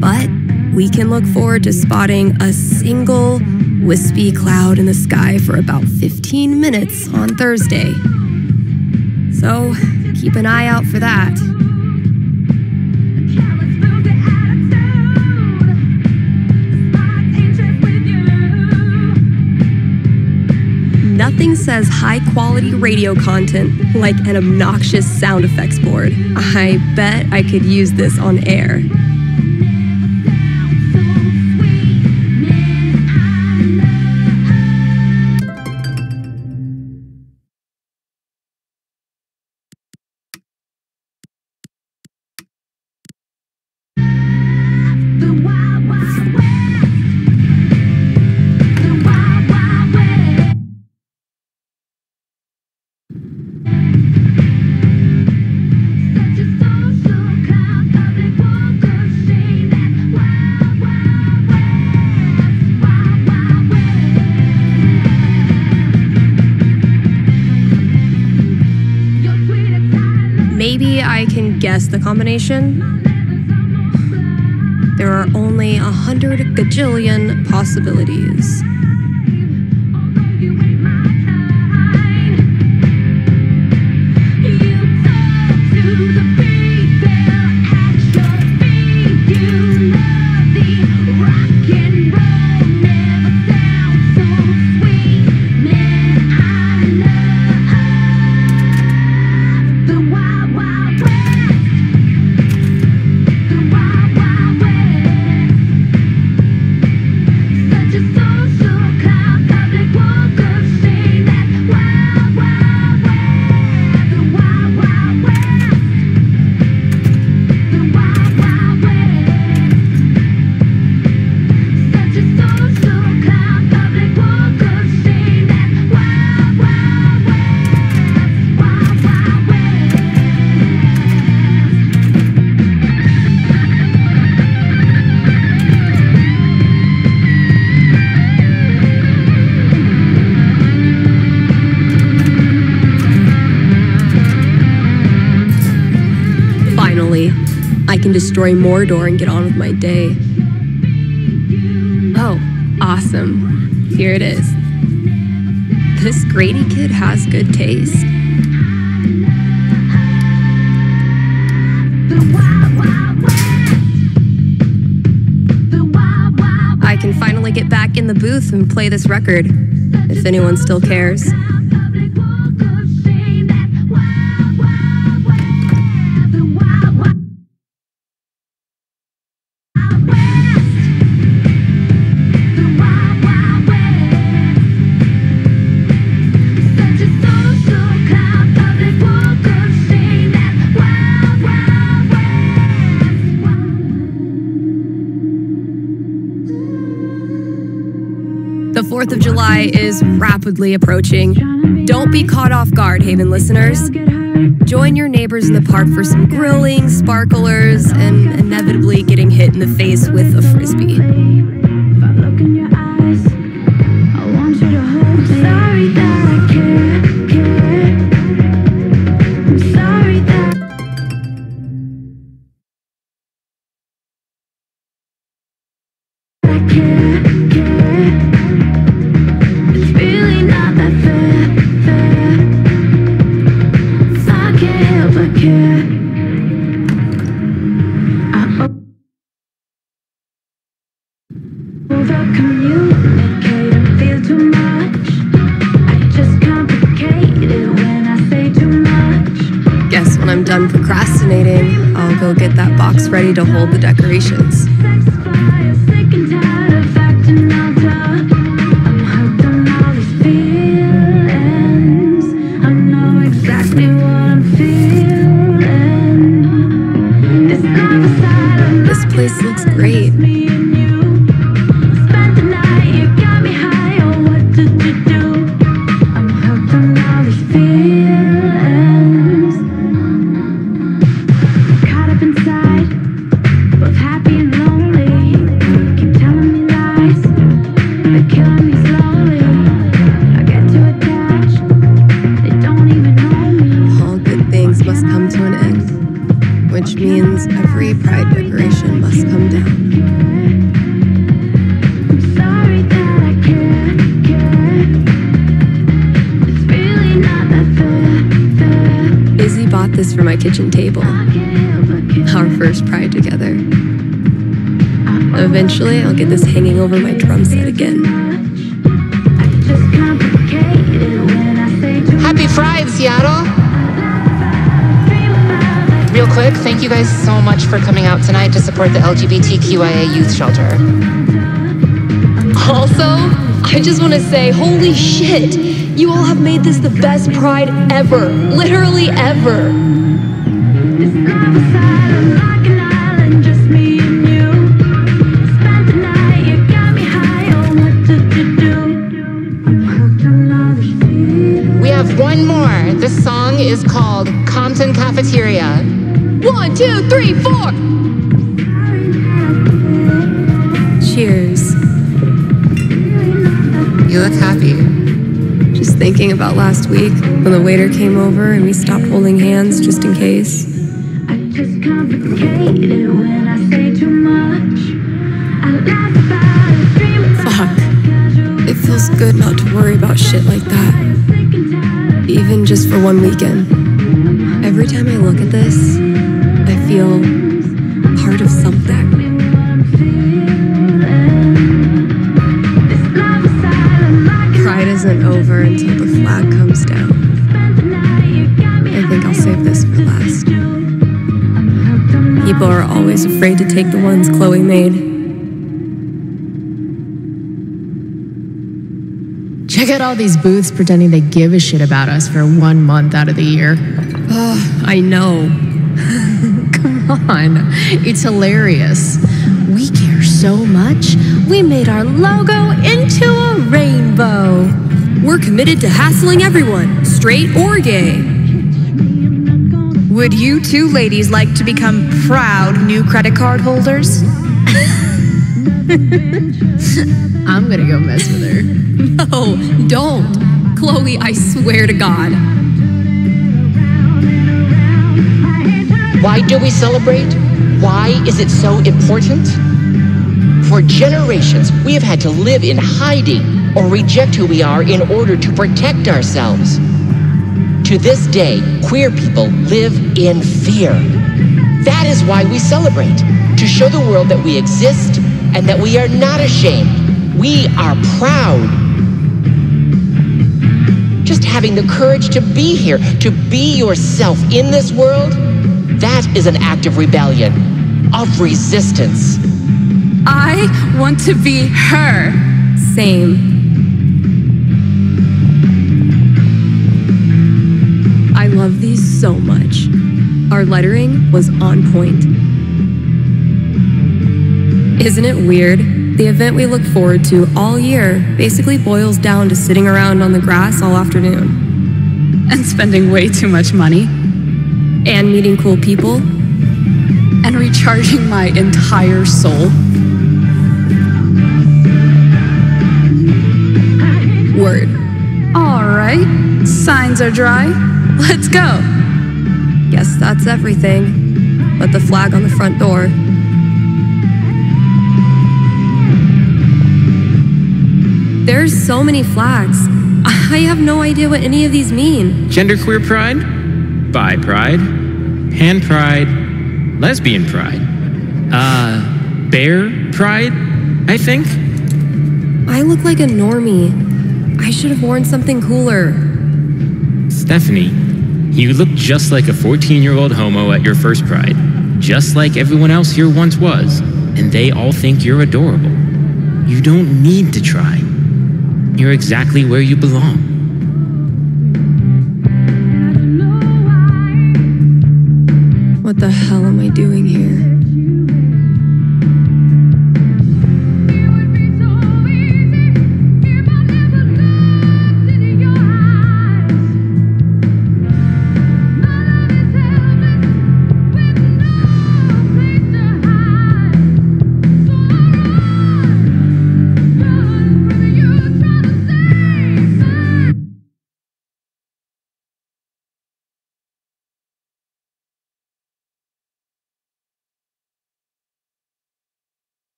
But we can look forward to spotting a single wispy cloud in the sky for about 15 minutes on Thursday. So keep an eye out for that. Nothing says high-quality radio content like an obnoxious sound effects board. I bet I could use this on air. maybe I can guess the combination. There are only 100 gajillion possibilities. I can destroy Mordor and get on with my day. Oh, awesome. Here it is. This Grady kid has good taste. I can finally get back in the booth and play this record, if anyone still cares. The 4th of July is rapidly approaching. Don't be caught off guard, Haven listeners. Join your neighbors in the park for some grilling, sparklers, and inevitably getting hit in the face with a frisbee. If I look in your eyes, I want you to hold me. Sorry that I care. I'm sorry that I care. It's really not that fair. I can't help but care. Over-communicate and feel too much. I just complicate it when I say too much. Guess when I'm done procrastinating, I'll go get that box ready to hold the decorations. Sex fire, sick and tired of acting all tough. I'm hooked on all these feelings. I know exactly what I'm feeling. This life aside, I'm This place looks great. me and you. Spent the night, you got me high. Oh, what did you do? I'm hooked on all these feelings. Caught up inside, both happy and lonely. Keep telling me lies, they're killing me slowly. I get too attached, they don't even know me. All good things must come to an end, which means every pride decoration must come down. I'm sorry that I care. It's really not that fair. Izzy bought this for my kitchen table, I can't help but care. our first pride together. Eventually, I'll get this hanging over my drum set again. I just complicate it when I say too much. Happy Pride, Seattle! Real quick, thank you guys so much for coming out tonight to support the LGBTQIA youth shelter. Also, I just want to say, holy shit, you all have made this the best pride ever. Literally ever. This life aside, I'm like an island, just me and you. Spent the night, you got me high. Oh, what did you do? I'm hooked on all these feelings. We have one more. This song is called Compton Cafeteria. 1, 2, 3, 4. Cheers. You look happy. Just thinking about last week when the waiter came over and we stopped holding hands just in case. I just complicate it when I say too much. I laugh about it, dream about Fuck. It feels good not to worry about shit like that. Even just for one weekend. Every time I look at this, I feel part of something. Pride isn't over until the flag comes down. I think I'll save this for last. People are always afraid to take the ones Chloe made. Check out all these booths pretending they give a shit about us for 1 month out of the year. Oh, I know. Come on, it's hilarious. We care so much, we made our logo into a rainbow. We're committed to hassling everyone, straight or gay. Would you two ladies like to become proud new credit card holders? I'm gonna go mess with her. No, don't. Chloe, I swear to God. Why do we celebrate? Why is it so important? For generations, we have had to live in hiding or reject who we are in order to protect ourselves. To this day, queer people live in fear. That is why we celebrate, to show the world that we exist and that we are not ashamed. We are proud. Just having the courage to be here, to be yourself in this world, that is an act of rebellion, of resistance. I want to be her. Same. I love these so much. Our lettering was on point. Isn't it weird? The event we look forward to all year basically boils down to sitting around on the grass all afternoon. And spending way too much money. And meeting cool people. And recharging my entire soul. Word. All right, signs are dry. Let's go. Guess that's everything. But the flag on the front door. There's so many flags. I have no idea what any of these mean. Genderqueer pride, bi pride, pan pride, lesbian pride, bear pride, I think. I look like a normie. I should have worn something cooler. Stephanie, you look just like a 14-year-old homo at your first pride, just like everyone else here once was, and they all think you're adorable. You don't need to try. You're exactly where you belong. What the hell am I doing here?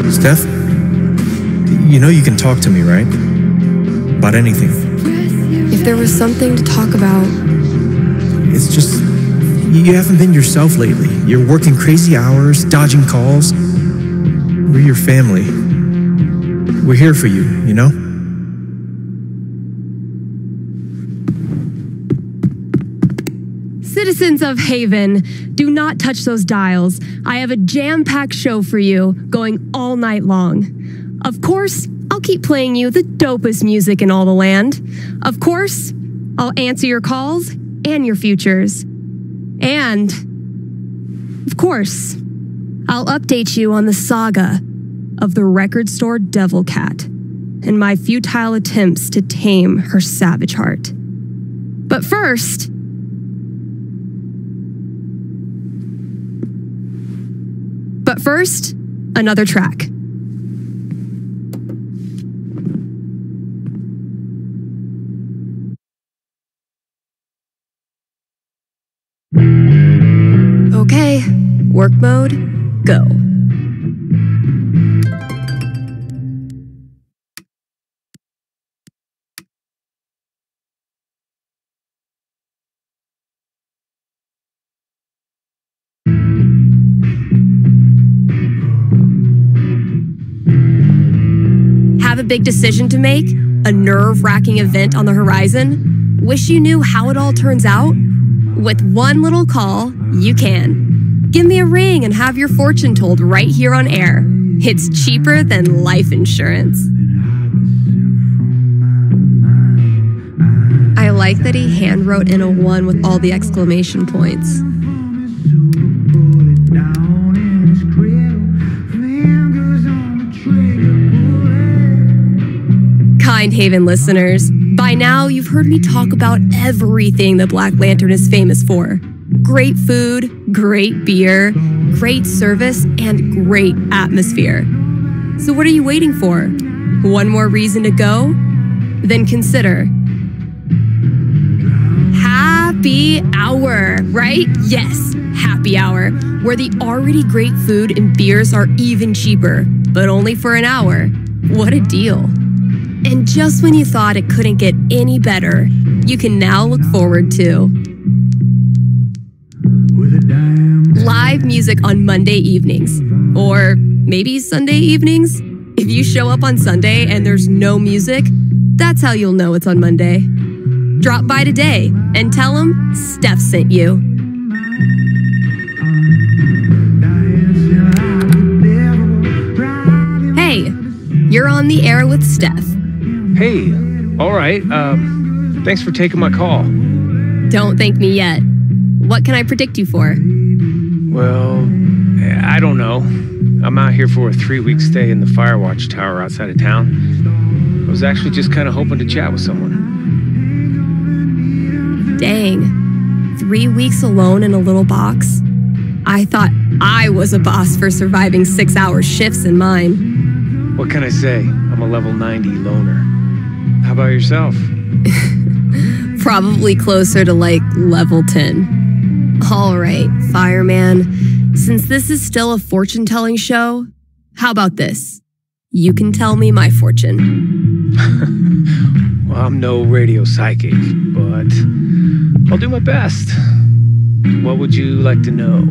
Steph, you know you can talk to me, right? About anything. If there was something to talk about. It's just, you haven't been yourself lately. You're working crazy hours, dodging calls. We're your family. We're here for you, you know? Citizens of Haven, do not touch those dials. I have a jam-packed show for you, going all night long. Of course, I'll keep playing you the dopest music in all the land. Of course, I'll answer your calls and your futures. And, of course, I'll update you on the saga of the record store Devil Cat and my futile attempts to tame her savage heart. But first, another track. Okay, work mode, go. Have a big decision to make? A nerve-wracking event on the horizon? Wish you knew how it all turns out? With one little call, you can. Give me a ring and have your fortune told right here on air. It's cheaper than life insurance. I like that he handwrote in a 1 with all the exclamation points. Kind Haven listeners, by now you've heard me talk about everything the Black Lantern is famous for. Great food, great beer, great service, and great atmosphere. So what are you waiting for? One more reason to go? Then consider Happy Hour, right? Yes, Happy Hour, where the already great food and beers are even cheaper, but only for an hour. What a deal. And just when you thought it couldn't get any better, you can now look forward to live music on Monday evenings, or maybe Sunday evenings. If you show up on Sunday and there's no music, that's how you'll know it's on Monday. Drop by today and tell them Steph sent you. Hey, you're on the air with Steph. Hey, all right. Thanks for taking my call. Don't thank me yet. What can I predict you for? Well, I don't know. I'm out here for a 3-week stay in the Firewatch Tower outside of town. I was actually just kind of hoping to chat with someone. Dang. 3 weeks alone in a little box? I thought I was a boss for surviving 6-hour shifts in mine. What can I say? I'm a level 90 loner. How about yourself? Probably closer to like level 10. All right, fireman. Since this is still a fortune-telling show, how about this? You can tell me my fortune. Well, I'm no radio psychic, but I'll do my best. What would you like to know?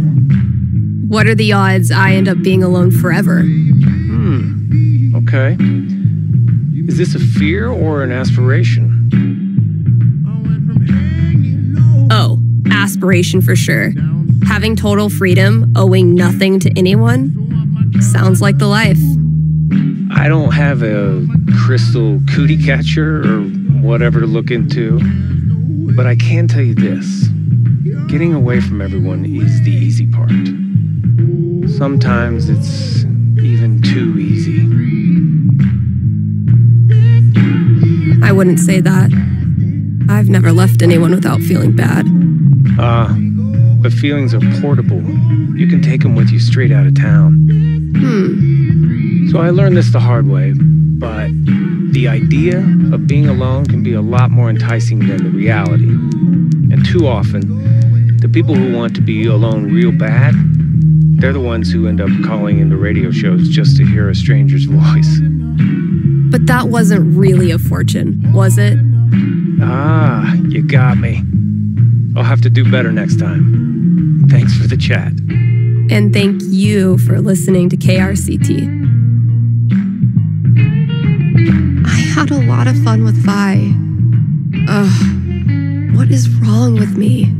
What are the odds I end up being alone forever? Okay. Is this a fear or an aspiration? Oh, aspiration for sure. Having total freedom, owing nothing to anyone, sounds like the life. I don't have a crystal cootie catcher or whatever to look into, but I can tell you this. Getting away from everyone is the easy part. Sometimes it's even too easy. I wouldn't say that. I've never left anyone without feeling bad. But feelings are portable. You can take them with you straight out of town. So I learned this the hard way, but the idea of being alone can be a lot more enticing than the reality. And too often, the people who want to be alone real bad, they're the ones who end up calling into radio shows just to hear a stranger's voice. But that wasn't really a fortune, was it? Ah, you got me. I'll have to do better next time. Thanks for the chat. And thank you for listening to KRCT. I had a lot of fun with Vi. Ugh, what is wrong with me?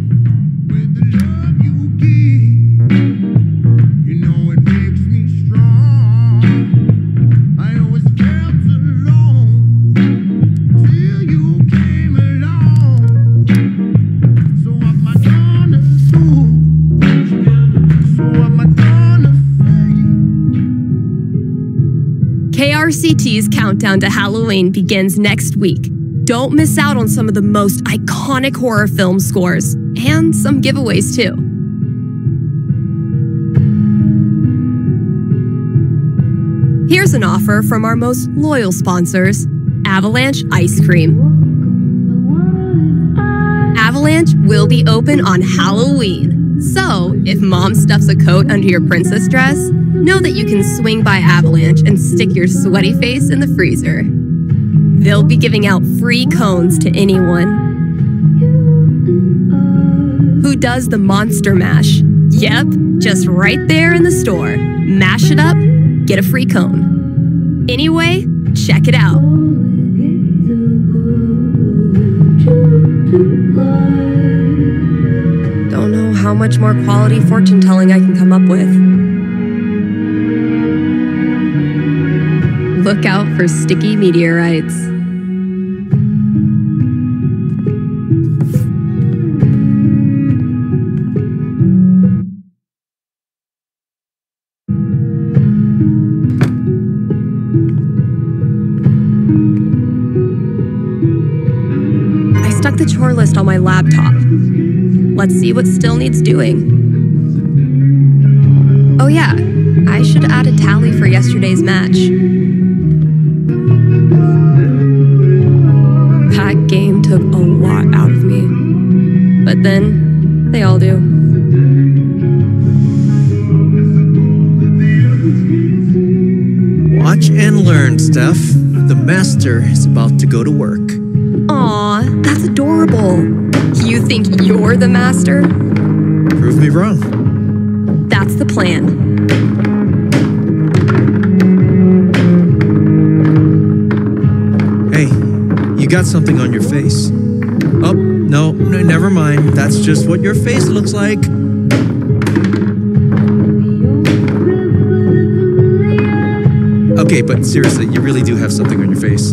KRCT's countdown to Halloween begins next week. Don't miss out on some of the most iconic horror film scores, and some giveaways too. Here's an offer from our most loyal sponsors, Avalanche Ice Cream. Avalanche will be open on Halloween. So, if mom stuffs a coat under your princess dress, know that you can swing by Avalanche and stick your sweaty face in the freezer. They'll be giving out free cones to anyone who does the Monster Mash. Yep, just right there in the store. Mash it up, get a free cone. Anyway, check it out. Don't know how much more quality fortune telling I can come up with. Look out for sticky meteorites. I stuck the chore list on my laptop. Let's see what still needs doing. Oh yeah, I should add a tally for yesterday's match. That game took a lot out of me. But then, they all do. Watch and learn, Steph. The master is about to go to work. Aw, that's adorable. You think you're the master? Prove me wrong. That's the plan. Hey, you got something on your face. Oh, no, never mind. That's just what your face looks like. Okay, but seriously, you really do have something on your face.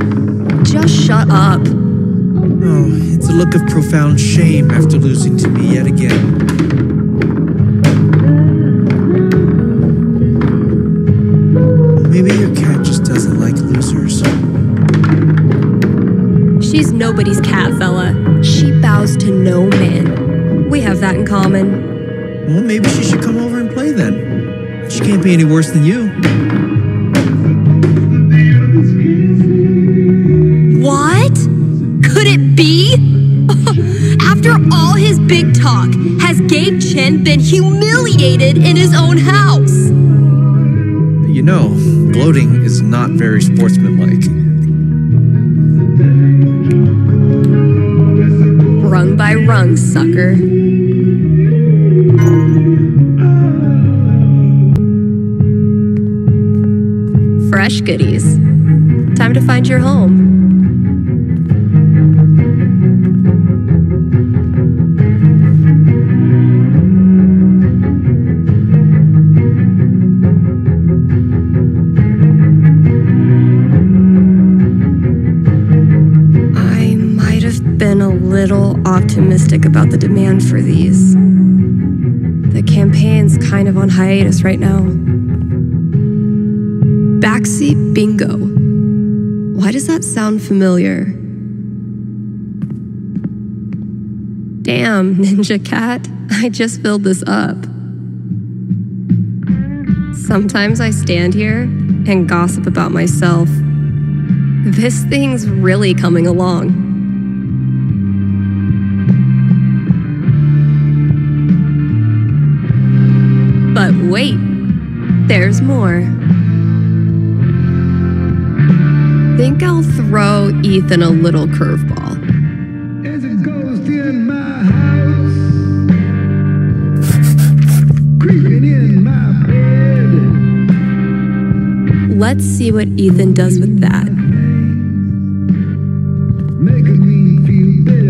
Just shut up. Oh, it's a look of profound shame after losing to me yet again. Maybe your cat just doesn't like losers. She's nobody's cat, fella. She bows to no man. We have that in common. Well, maybe she should come over and play then. She can't be any worse than you. What? Could it be? After all his big talk, has Gabe Chen been humiliated in his own house? You know, gloating is not very sportsmanlike. Rung by rung, sucker. Fresh goodies. Time to find your home. Optimistic about the demand for these. The campaign's kind of on hiatus right now. Backseat bingo. Why does that sound familiar? Damn, Ninja Cat, I just filled this up. Sometimes I stand here and gossip about myself. This thing's really coming along. But wait, there's more. Think I'll throw Ethan a little curveball. As a ghost in my house, creeping in my bed. Let's see what Ethan does with that. Making me feel better.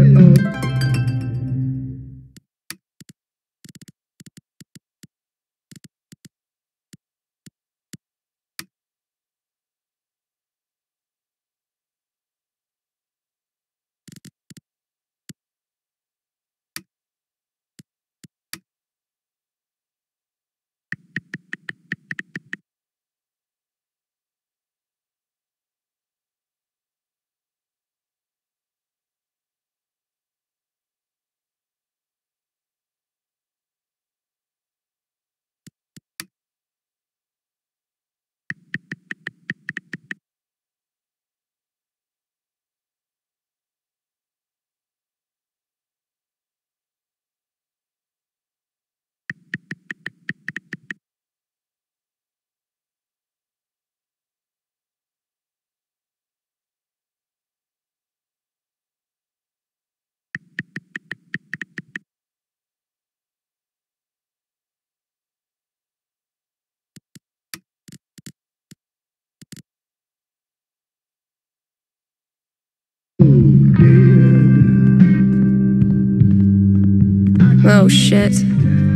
Oh shit.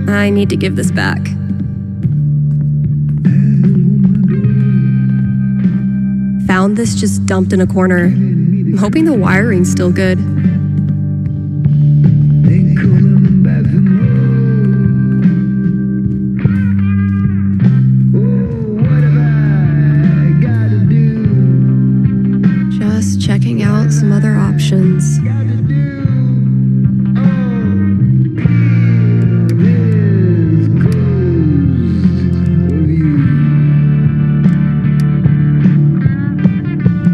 I need to give this back. Found this just dumped in a corner. I'm hoping the wiring's still good. Just checking out some other options.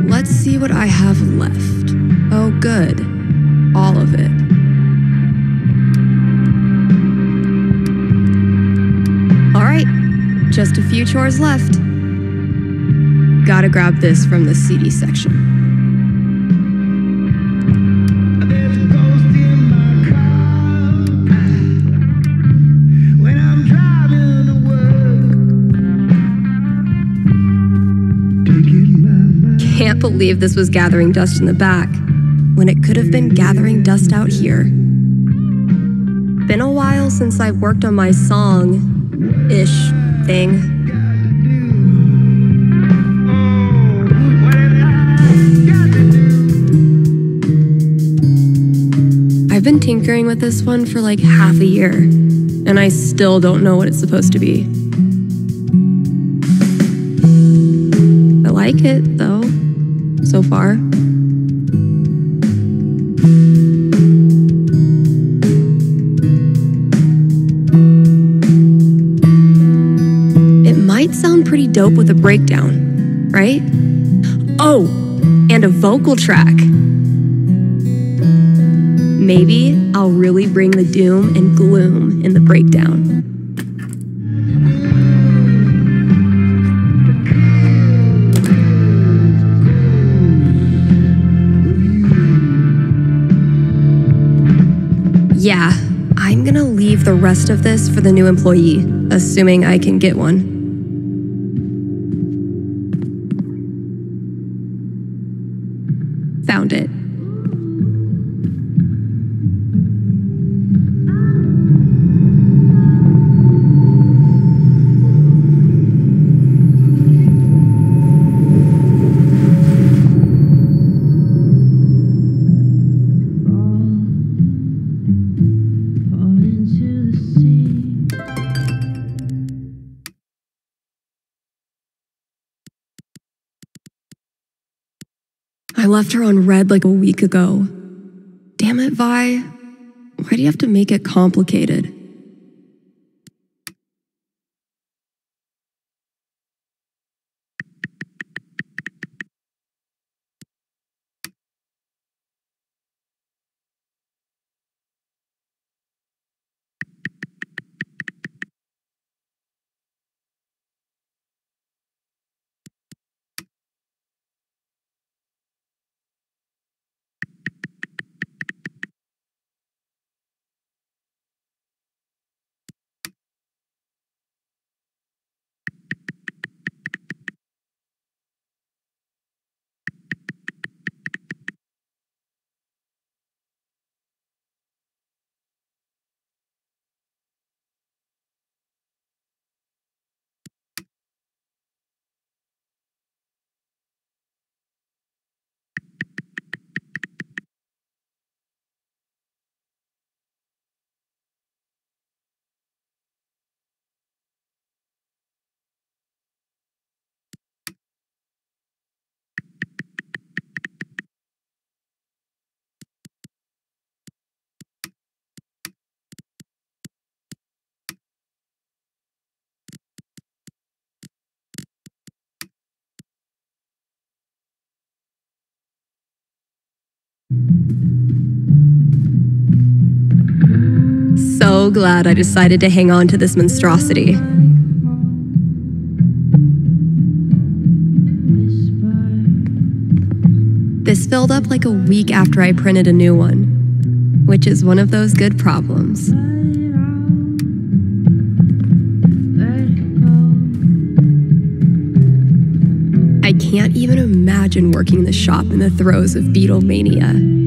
Let's see what I have left. Oh, good. All of it. All right, just a few chores left. Gotta grab this from the CD section. Can't believe this was gathering dust in the back, when it could have been gathering dust out here. Been a while since I've worked on my song-ish thing. I've been tinkering with this one for like half a year, and I still don't know what it's supposed to be. I like it, though, so far. It might sound pretty dope with a breakdown, right? Oh, and a vocal track. Maybe I'll really bring the doom and gloom in the breakdown. Yeah, I'm gonna leave the rest of this for the new employee, assuming I can get one. Found it. I left her on red like a week ago. Damn it, Vi. Why do you have to make it complicated? So glad I decided to hang on to this monstrosity. This filled up like a week after I printed a new one, which is one of those good problems. I can't even imagine working the shop in the throes of Beatlemania.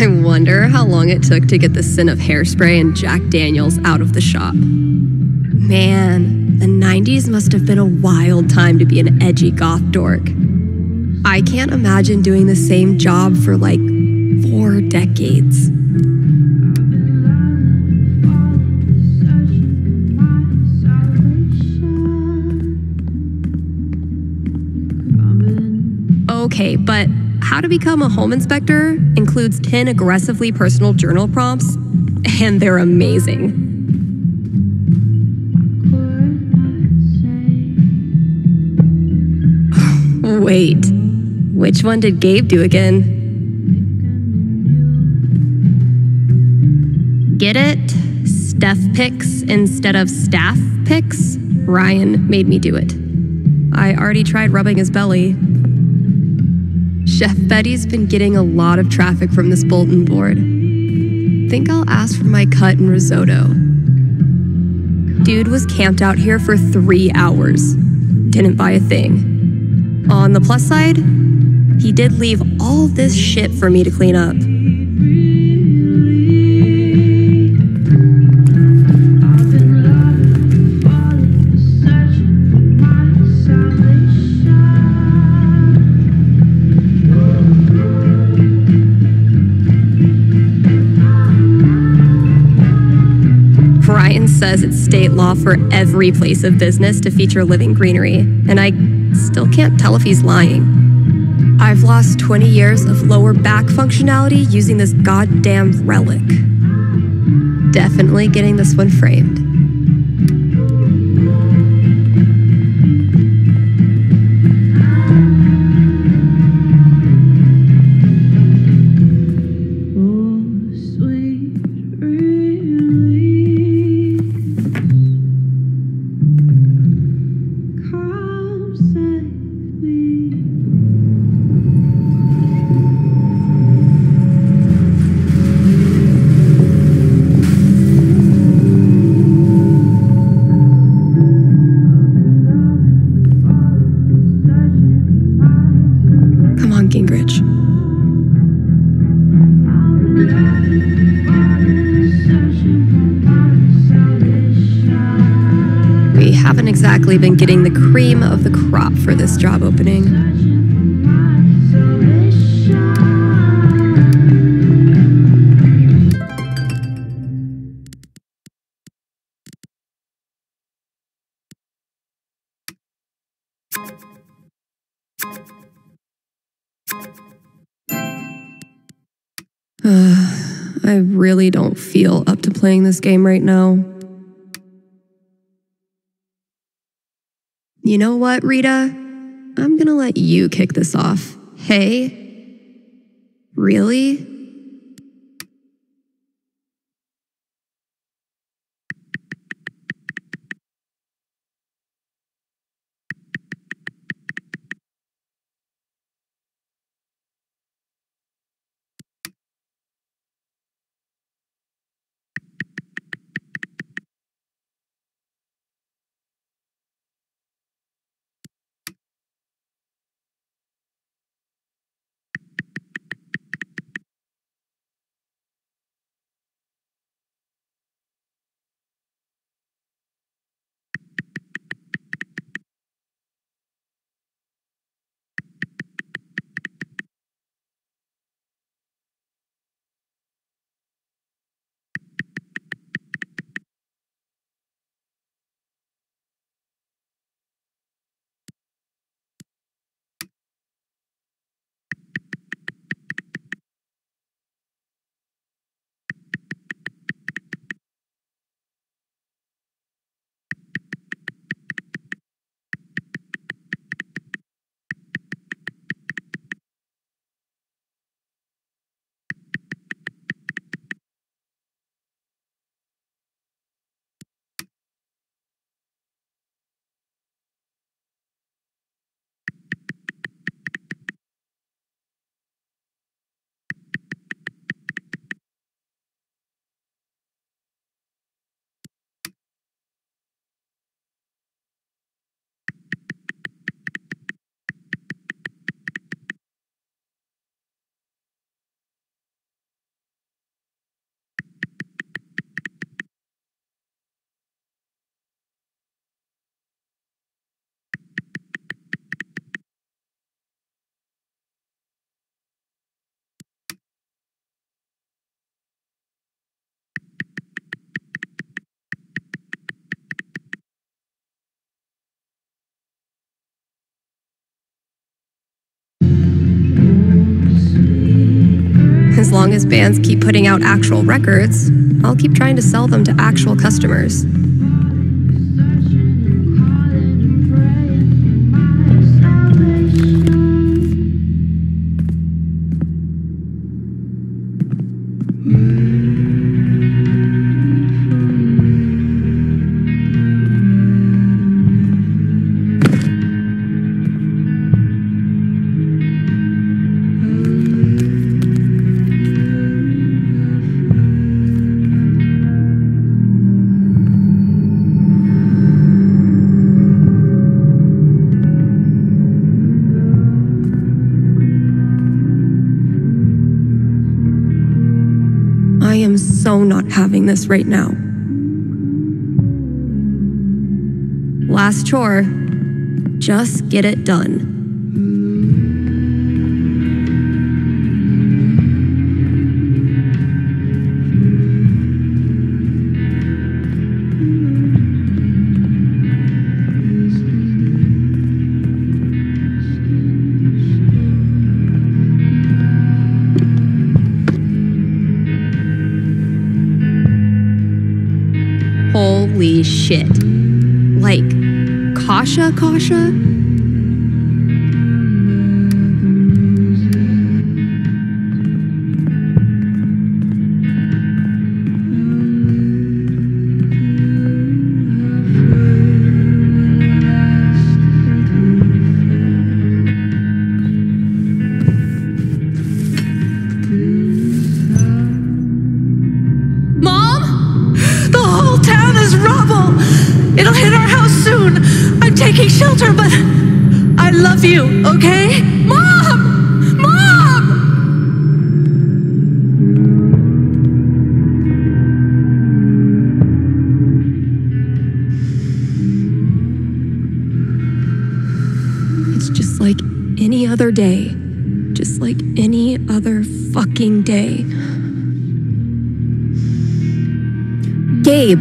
I wonder how long it took to get the scent of hairspray and Jack Daniels out of the shop. Man, the 90s must have been a wild time to be an edgy goth dork. I can't imagine doing the same job for like 4 decades. Okay, but how to become a home inspector includes 10 aggressively personal journal prompts, and they're amazing. Wait, which one did Gabe do again? Get it? Steph picks instead of staff picks? Ryan made me do it. I already tried rubbing his belly. Chef Betty's been getting a lot of traffic from this bulletin board. Think I'll ask for my cut and risotto. Dude was camped out here for 3 hours. Didn't buy a thing. On the plus side, he did leave all this shit for me to clean up. Says it's state law for every place of business to feature living greenery, and I still can't tell if he's lying. I've lost 20 years of lower back functionality using this goddamn relic. Definitely getting this one framed. Exactly been getting the cream of the crop for this job opening. I really don't feel up to playing this game right now. You know what, Rita? I'm gonna let you kick this off. Hey? Really? long as bands keep putting out actual records, I'll keep trying to sell them to actual customers. So not having this right now. Last chore, just get it done. Holy shit. Like, Kasha? It'll hit our house soon. I'm taking shelter, but I love you, okay? Mom! Mom! It's just like any other day. Just like any other fucking day. Gabe.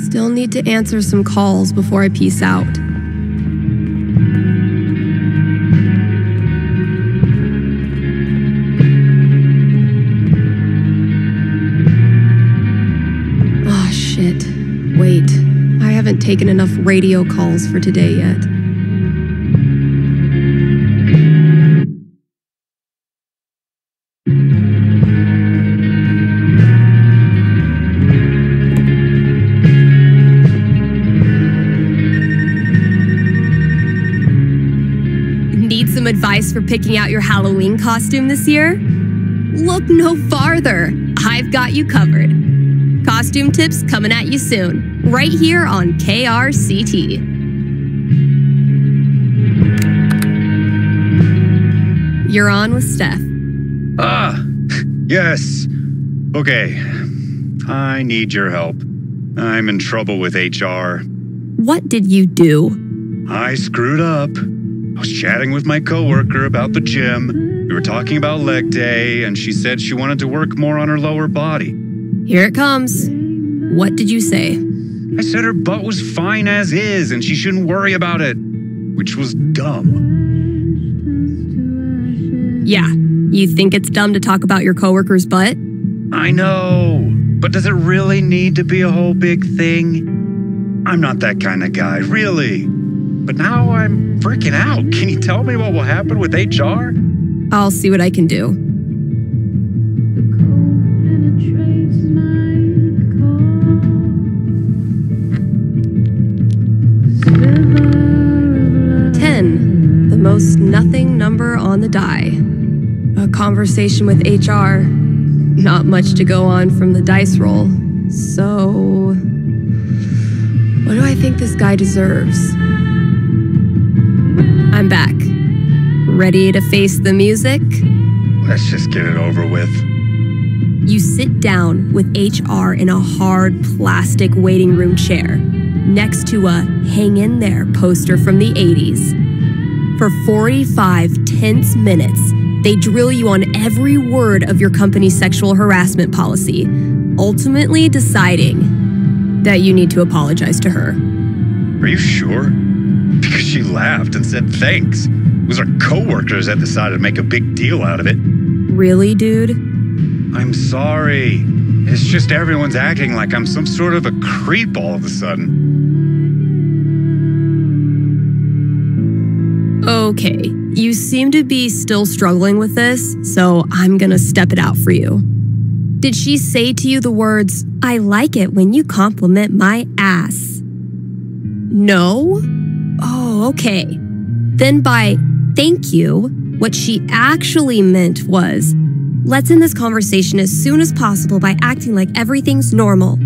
Still need to answer some calls before I peace out. Oh, shit. Wait, I haven't taken enough radio calls for today yet. Advice for picking out your Halloween costume this year? Look no farther. I've got you covered. Costume tips coming at you soon, right here on KRCT. You're on with Steph. Yes. Okay. I need your help. I'm in trouble with HR. What did you do? I screwed up. I was chatting with my coworker about the gym. We were talking about leg day, and she said she wanted to work more on her lower body. Here it comes. What did you say? I said her butt was fine as is, and she shouldn't worry about it, which was dumb. Yeah, you think it's dumb to talk about your coworker's butt? I know, but does it really need to be a whole big thing? I'm not that kind of guy, really. But now I'm freaking out. Can you tell me what will happen with HR? I'll see what I can do. The most nothing number on the die. A conversation with HR. Not much to go on from the dice roll. So, what do I think this guy deserves? I'm back. Ready to face the music? Let's just get it over with. You sit down with HR in a hard plastic waiting room chair next to a Hang In There poster from the 80s. For 45 tense minutes, they drill you on every word of your company's sexual harassment policy, ultimately deciding that you need to apologize to her. Are you sure? Because she laughed and said thanks. It was our coworkers that decided to make a big deal out of it. Really, dude? I'm sorry. It's just everyone's acting like I'm some sort of a creep all of a sudden. Okay, you seem to be still struggling with this, so I'm gonna step it out for you. Did she say to you the words, "I like it when you compliment my ass"? No? Oh, okay. Then by "thank you," what she actually meant was, "Let's end this conversation as soon as possible by acting like everything's normal."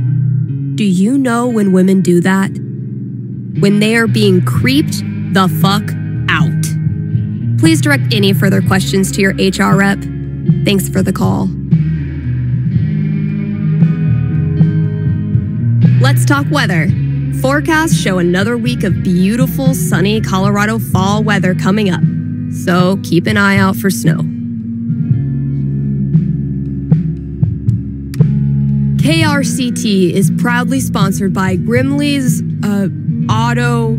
Do you know when women do that? When they are being creeped the fuck out. Please direct any further questions to your HR rep. Thanks for the call. Let's talk weather. Forecasts show another week of beautiful, sunny Colorado fall weather coming up. So keep an eye out for snow. KRCT is proudly sponsored by Grimley's Auto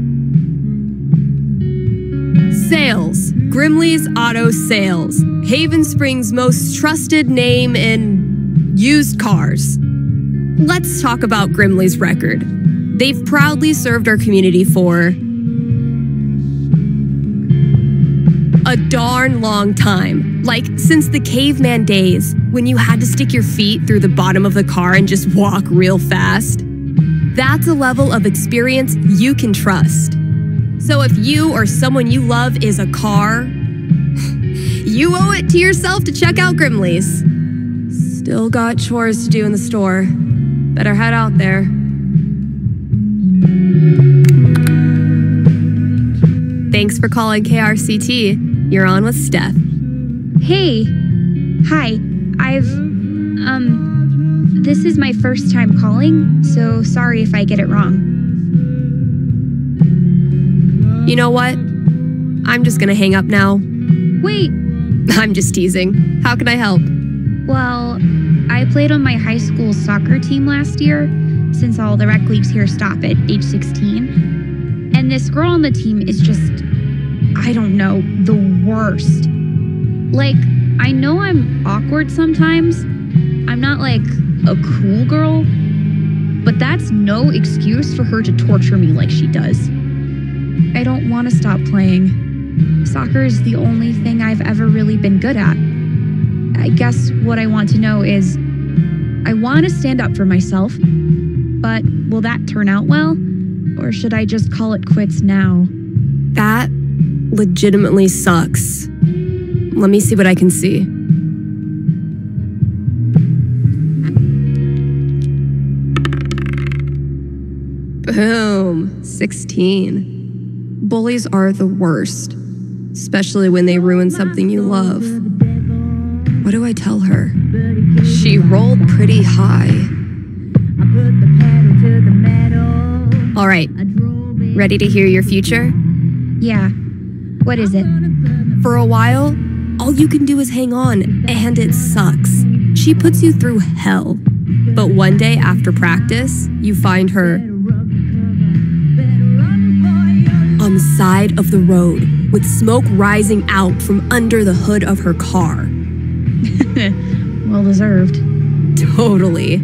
Sales. Grimley's Auto Sales. Haven Springs' most trusted name in used cars. Let's talk about Grimley's record. They've proudly served our community for a darn long time. Like since the caveman days, when you had to stick your feet through the bottom of the car and just walk real fast. That's a level of experience you can trust. So if you or someone you love is a car, you owe it to yourself to check out Grimley's. Still got chores to do in the store. Better head out there. Thanks for calling KRCT. You're on with Steph. Hey. Hi. This is my first time calling, so sorry if I get it wrong. You know what? I'm just gonna hang up now. Wait. I'm just teasing. How can I help? Well, I played on my high school soccer team last year, since all the rec leagues here stop at age 16. And this girl on the team is just, I don't know, the worst. Like, I know I'm awkward sometimes. I'm not like a cool girl, but that's no excuse for her to torture me like she does. I don't want to stop playing. Soccer is the only thing I've ever really been good at. I guess what I want to know is, I want to stand up for myself, but will that turn out well? Or should I just call it quits now? That legitimately sucks. Let me see what I can see. Boom, 16. Bullies are the worst, especially when they ruin something you love. What do I tell her? She rolled pretty high. All right, ready to hear your future? Yeah. What is it? For a while, all you can do is hang on, and it sucks. She puts you through hell. But one day after practice, you find her on the side of the road with smoke rising out from under the hood of her car. Well deserved. Totally.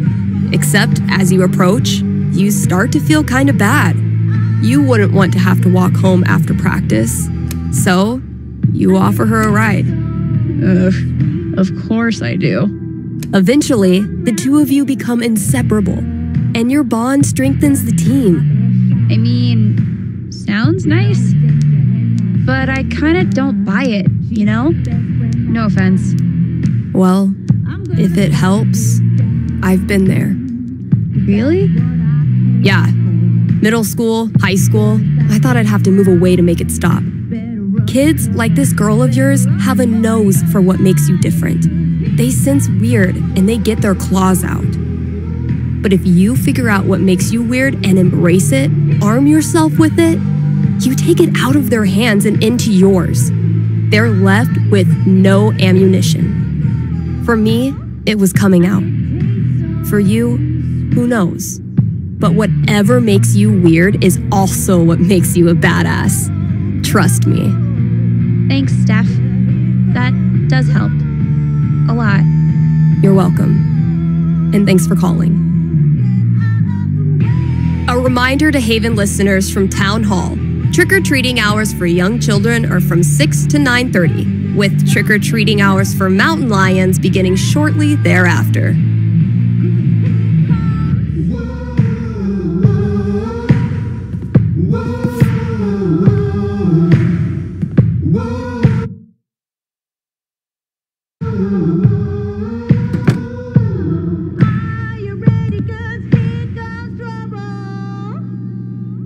Except as you approach, you start to feel kind of bad. You wouldn't want to have to walk home after practice. So, you offer her a ride. Of course I do. Eventually, the two of you become inseparable, and your bond strengthens the team. I mean, sounds nice, but I kind of don't buy it, you know? No offense. Well, if it helps, I've been there. Really? Yeah. Middle school, high school, I thought I'd have to move away to make it stop. Kids like this girl of yours have a nose for what makes you different. They sense weird and they get their claws out. But if you figure out what makes you weird and embrace it, arm yourself with it, you take it out of their hands and into yours. They're left with no ammunition. For me, it was coming out. For you, who knows? But whatever makes you weird is also what makes you a badass. Trust me. Thanks, Steph. That does help. a lot. You're welcome. And thanks for calling. A reminder to Haven listeners from Town Hall. Trick-or-treating hours for young children are from 6 to 9:30, with trick-or-treating hours for mountain lions beginning shortly thereafter.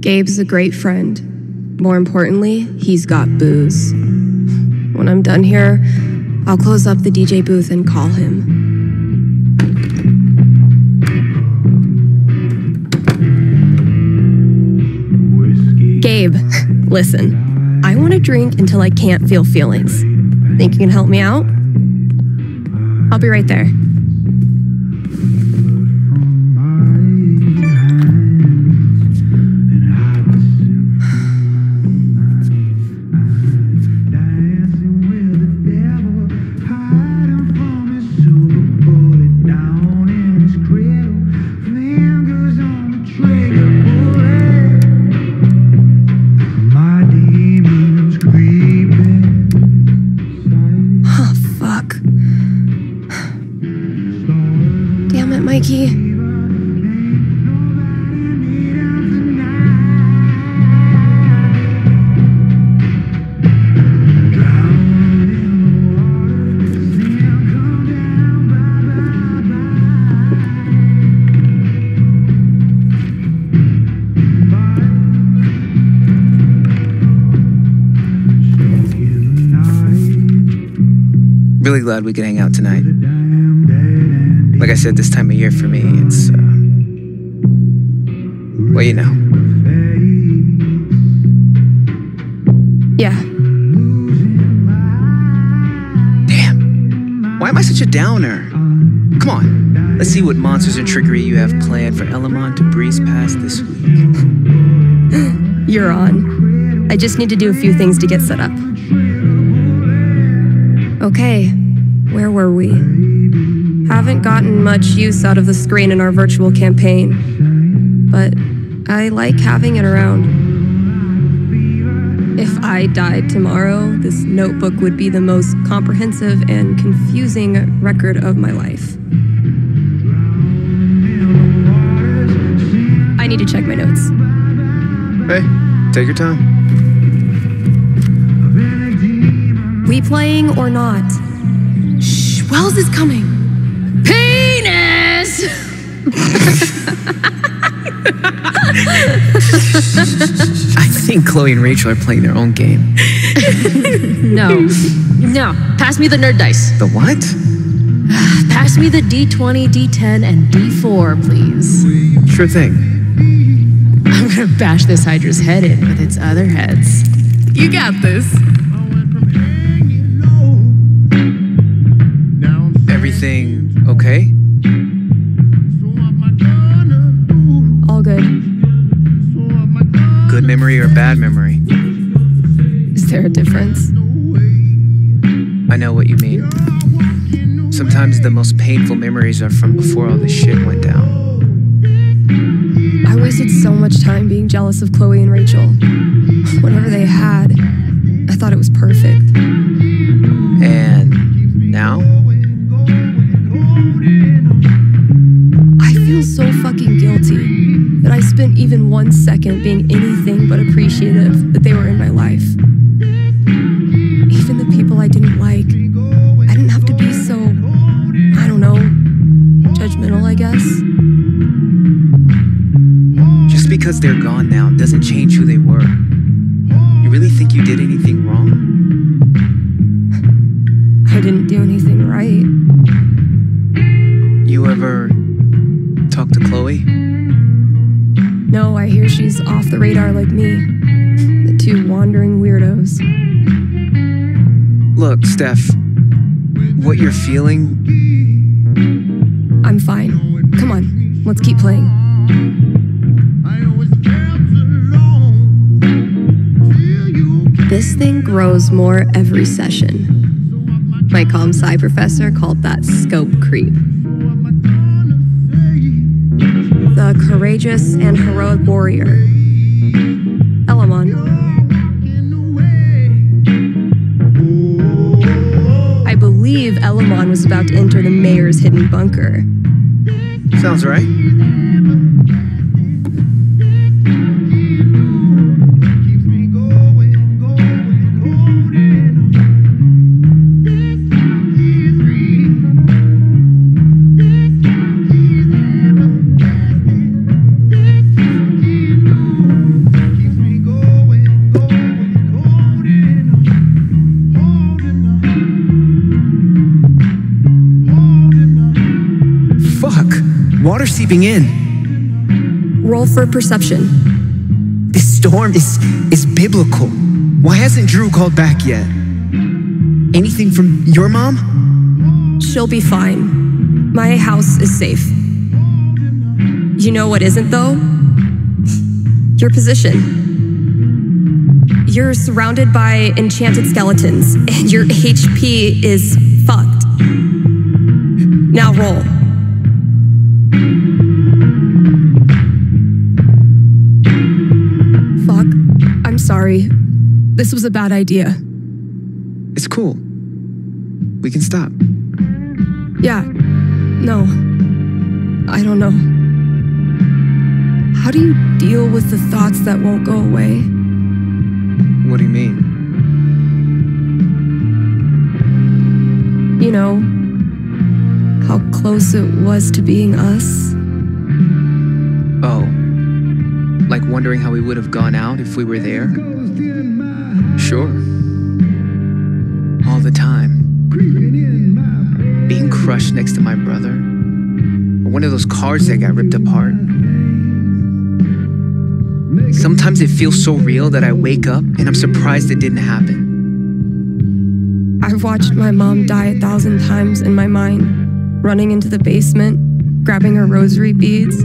Gabe's a great friend. More importantly, he's got booze. When I'm done here, I'll close up the DJ booth and call him. Gabe, listen. I want to drink until I can't feel feelings. Think you can help me out? I'll be right there. Mikey. Really glad we could hang out tonight. Like I said, this time of year for me, it's, well, you know. Yeah. Damn. Why am I such a downer? Come on. Let's see what monsters and trickery you have planned for Elamon to breeze past this week. You're on. I just need to do a few things to get set up. Okay, where were we? Haven't gotten much use out of the screen in our virtual campaign, but I like having it around. If I died tomorrow, this notebook would be the most comprehensive and confusing record of my life. I need to check my notes. Hey, take your time. We playing or not? Shh, Wells is coming. Penis! I think Chloe and Rachel are playing their own game. No. Pass me the nerd dice. The what? Pass me the D20, D10, and D4, please. Sure thing. I'm gonna bash this Hydra's head in with its other heads. You got this. Everything okay? All good. Good memory or bad memory? Is there a difference? I know what you mean. Sometimes the most painful memories are from before all this shit went down. I wasted so much time being jealous of Chloe and Rachel. Whatever they had, I thought it was perfect. And now? I feel so fucking guilty that I spent even 1 second being anything but appreciative that they were in my life. Even the people I didn't like, I didn't have to be so, I don't know, judgmental, I guess. Just because they're gone now doesn't change who they were. You really think you did anything wrong? I didn't do anything right. You ever talk to Chloe? No, I hear she's off the radar like me. The two wandering weirdos. Look, Steph, what you're feeling... I'm fine. Come on, let's keep playing. This thing grows more every session. My comp-sci professor called that scope creep. The courageous and heroic warrior. Elamon. I believe Elamon was about to enter the mayor's hidden bunker. Sounds right. Water seeping in. Roll for perception. This storm is biblical. Why hasn't Drew called back yet? Anything from your mom? She'll be fine. My house is safe. You know what isn't, though? Your position. You're surrounded by enchanted skeletons, and your HP is fucked. Now roll. Fuck. I'm sorry. This was a bad idea. It's cool. We can stop. Yeah. No. I don't know. How do you deal with the thoughts that won't go away? What do you mean? You know, how close it was to being us. Oh. Like wondering how we would have gone out if we were there? Sure. All the time. Being crushed next to my brother. Or one of those cars that got ripped apart. Sometimes it feels so real that I wake up and I'm surprised it didn't happen. I've watched my mom die 1,000 times in my mind. Running into the basement, grabbing her rosary beads,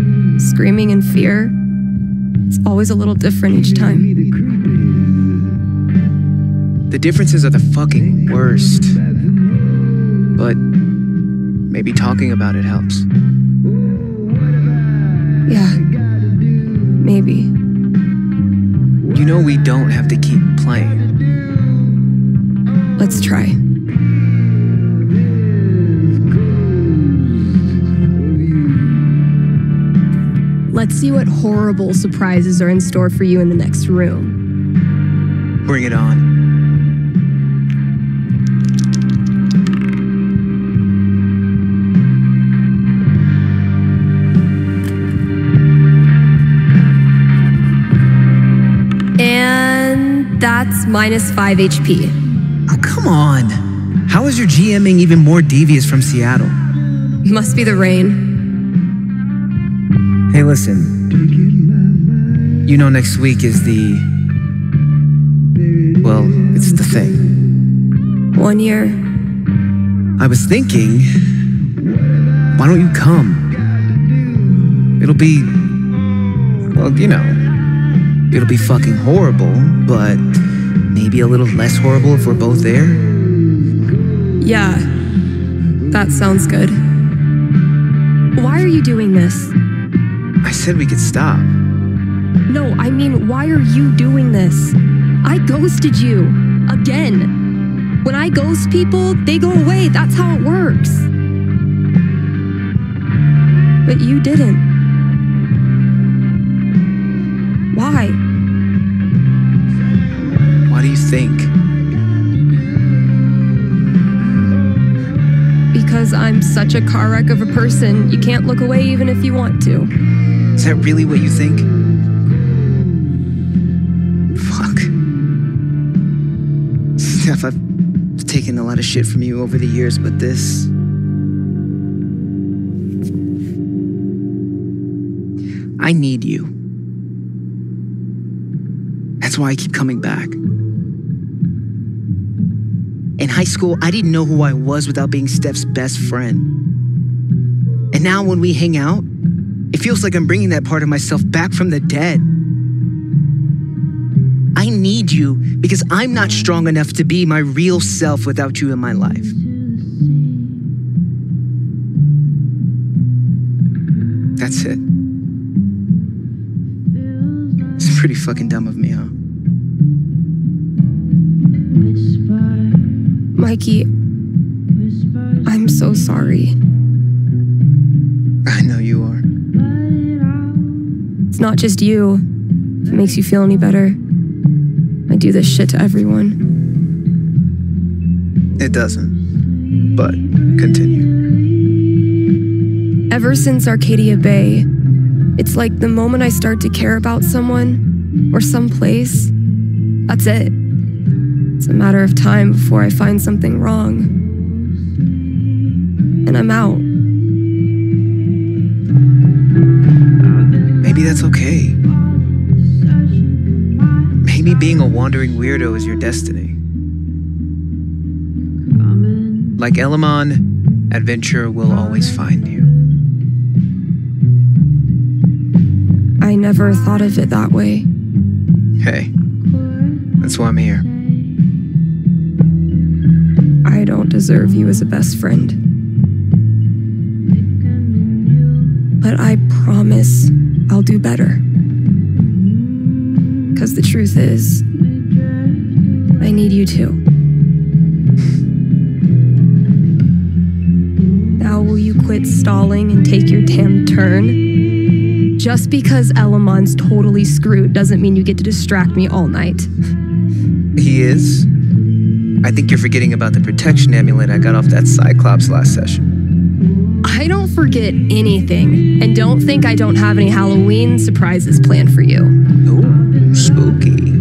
screaming in fear. It's always a little different each time. The differences are the fucking worst. But maybe talking about it helps. Yeah, maybe. You know we don't have to keep playing. Let's try. Let's see what horrible surprises are in store for you in the next room. Bring it on. And that's -5 HP. Oh, come on. How is your GMing even more devious from Seattle? Must be the rain. Hey, listen. You know next week is well, it's the thing. 1 year. I was thinking, why don't you come? It'll be, well, you know, it'll be fucking horrible, but maybe a little less horrible if we're both there. Yeah, that sounds good. Why are you doing this? I said we could stop. No, I mean, why are you doing this? I ghosted you. Again. When I ghost people, they go away. That's how it works. But you didn't. Why? Why do you think? Because I'm such a car wreck of a person, you can't look away even if you want to. Is that really what you think? Fuck. Steph, I've taken a lot of shit from you over the years, but this... I need you. That's why I keep coming back. In high school, I didn't know who I was without being Steph's best friend. And now when we hang out, it feels like I'm bringing that part of myself back from the dead. I need you because I'm not strong enough to be my real self without you in my life. That's it. It's pretty fucking dumb of me, huh? Mikey, I'm so sorry. I know you are. It's not just you. If it makes you feel any better, I do this shit to everyone. It doesn't. But continue. Ever since Arcadia Bay, it's like the moment I start to care about someone or someplace, that's it. It's a matter of time before I find something wrong. And I'm out. Maybe that's okay. Maybe being a wandering weirdo is your destiny. Like Elamon, adventure will always find you. I never thought of it that way. Hey, that's why I'm here. I don't deserve you as a best friend. But I promise I'll do better. Because the truth is, I need you too. Now will you quit stalling and take your damn turn? Just because Elamon's totally screwed doesn't mean you get to distract me all night. He is? I think you're forgetting about the protection amulet I got off that Cyclops last session. I don't forget anything, and don't think I don't have any Halloween surprises planned for you. Ooh, spooky.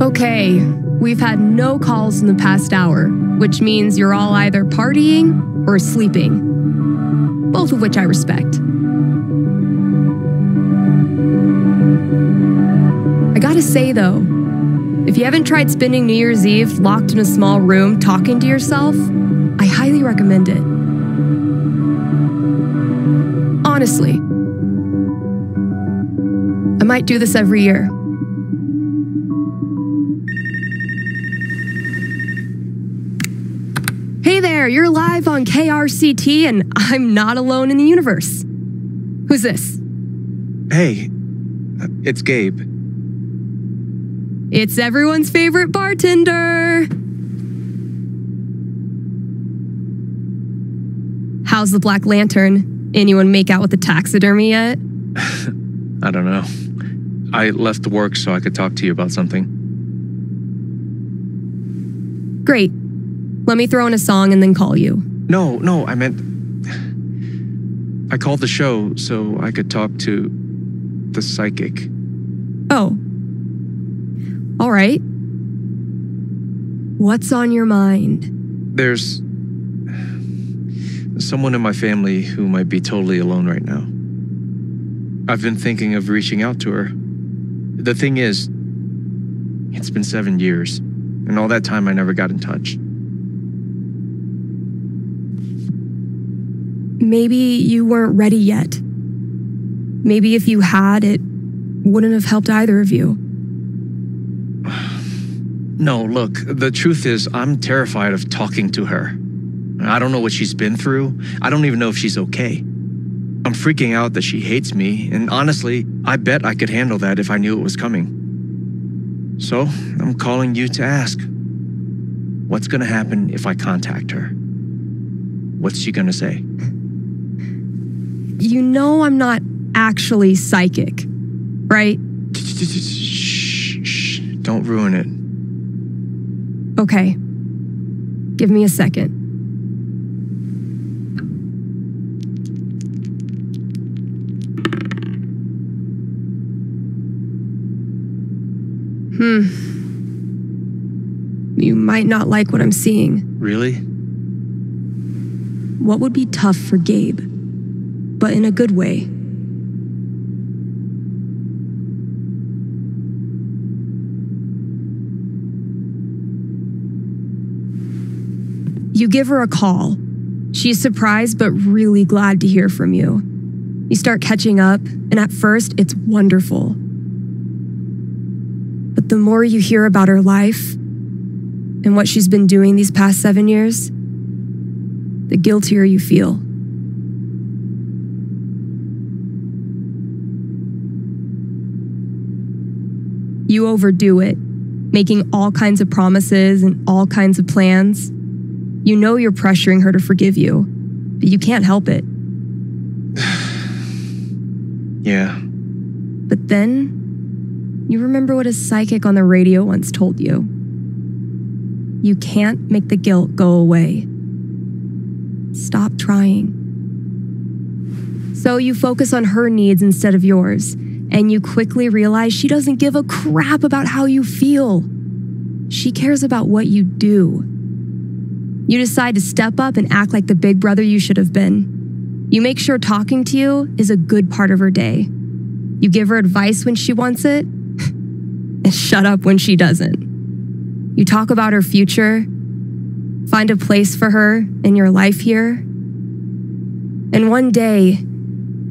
Okay, we've had no calls in the past hour, which means you're all either partying or sleeping. Both of which I respect. I gotta say though, if you haven't tried spending New Year's Eve locked in a small room talking to yourself, I highly recommend it. Honestly. I might do this every year. Hey there, you're live on KRCT and I'm not alone in the universe. Who's this? Hey, it's Gabe. It's everyone's favorite bartender. How's the Black Lantern? Anyone make out with the taxidermy yet? I don't know. I left work so I could talk to you about something. Great. Let me throw in a song and then call you. No, I meant... I called the show so I could talk to the psychic. Oh. All right. What's on your mind? There's someone in my family who might be totally alone right now. I've been thinking of reaching out to her. The thing is, it's been 7 years, and all that time I never got in touch. Maybe you weren't ready yet. Maybe if you had, it wouldn't have helped either of you. No, look, the truth is I'm terrified of talking to her. I don't know what she's been through. I don't even know if she's okay. I'm freaking out that she hates me, and honestly, I bet I could handle that if I knew it was coming. So, I'm calling you to ask. What's gonna happen if I contact her? What's she gonna say? You know I'm not actually psychic, right? Shh, don't ruin it. Okay. Give me a second. You might not like what I'm seeing. Really? What would be tough for Gabe, but in a good way. You give her a call. She's surprised but really glad to hear from you. You start catching up, and at first, it's wonderful. But the more you hear about her life and what she's been doing these past 7 years, the guiltier you feel. You overdo it, making all kinds of promises and all kinds of plans. You know you're pressuring her to forgive you, but you can't help it. Yeah. But then, you remember what a psychic on the radio once told you. You can't make the guilt go away. Stop trying. So you focus on her needs instead of yours, and you quickly realize she doesn't give a crap about how you feel. She cares about what you do. You decide to step up and act like the big brother you should have been. You make sure talking to you is a good part of her day. You give her advice when she wants it, and shut up when she doesn't. You talk about her future, find a place for her in your life here. And one day,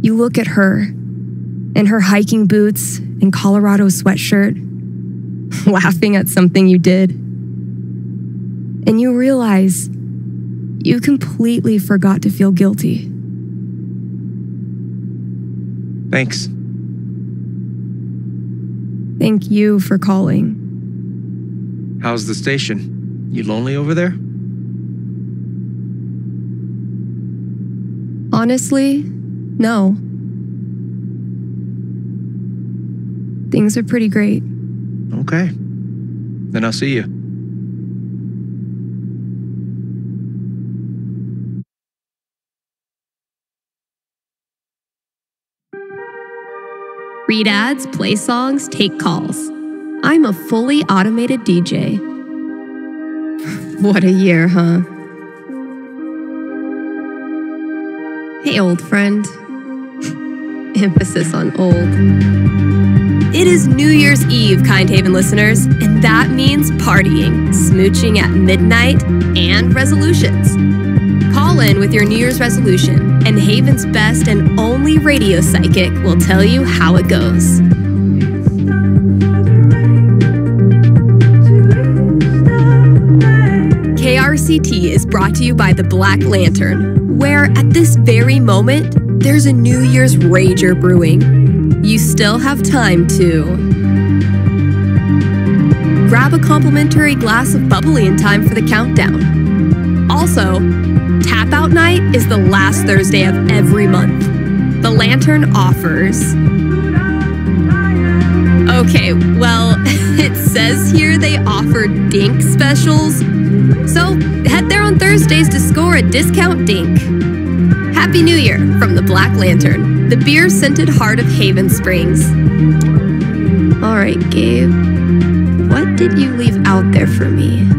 you look at her in her hiking boots and Colorado sweatshirt, laughing at something you did. And you realize you completely forgot to feel guilty. Thanks. Thank you for calling. How's the station? You lonely over there? Honestly, no. Things are pretty great. Okay. Then I'll see you. Read ads, play songs, take calls. I'm a fully automated DJ. What a year, huh? Hey, old friend. Emphasis on old. It is New Year's Eve, Kind Haven listeners, and that means partying, smooching at midnight, and resolutions. Call in with your New Year's resolution, and Haven's best and only radio psychic will tell you how it goes. KRCT is brought to you by the Black Lantern, where at this very moment, there's a New Year's rager brewing. You still have time to grab a complimentary glass of bubbly in time for the countdown. Also, Tap Out Night is the last Thursday of every month. The Lantern offers... Okay, well, it says here they offer dink specials. So head there on Thursdays to score a discount dink. Happy New Year from the Black Lantern, the beer-scented heart of Haven Springs. All right, Gabe, what did you leave out there for me?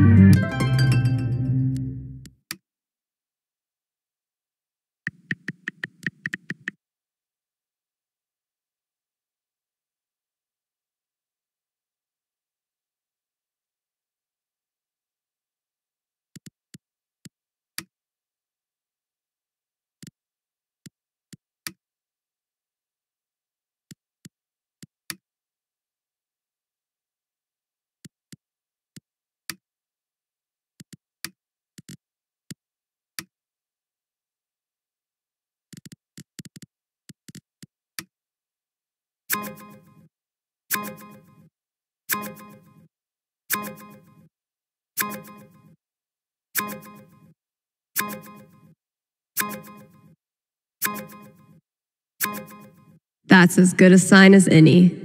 That's as good a sign as any.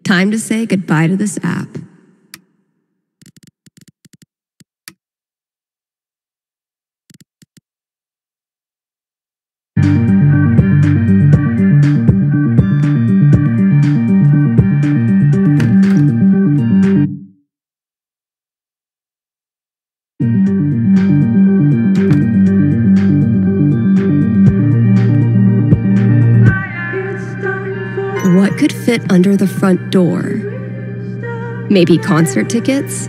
Time to say goodbye to this app. What could fit under the front door? Maybe concert tickets?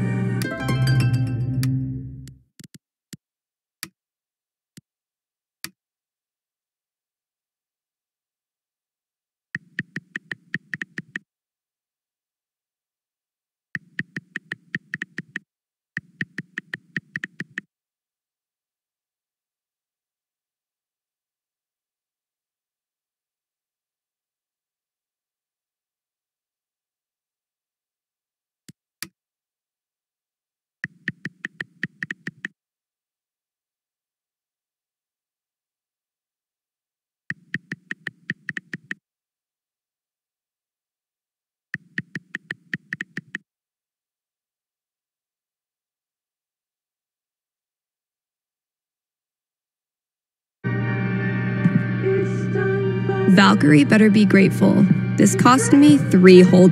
Valkyrie better be grateful. This cost me $3 whole.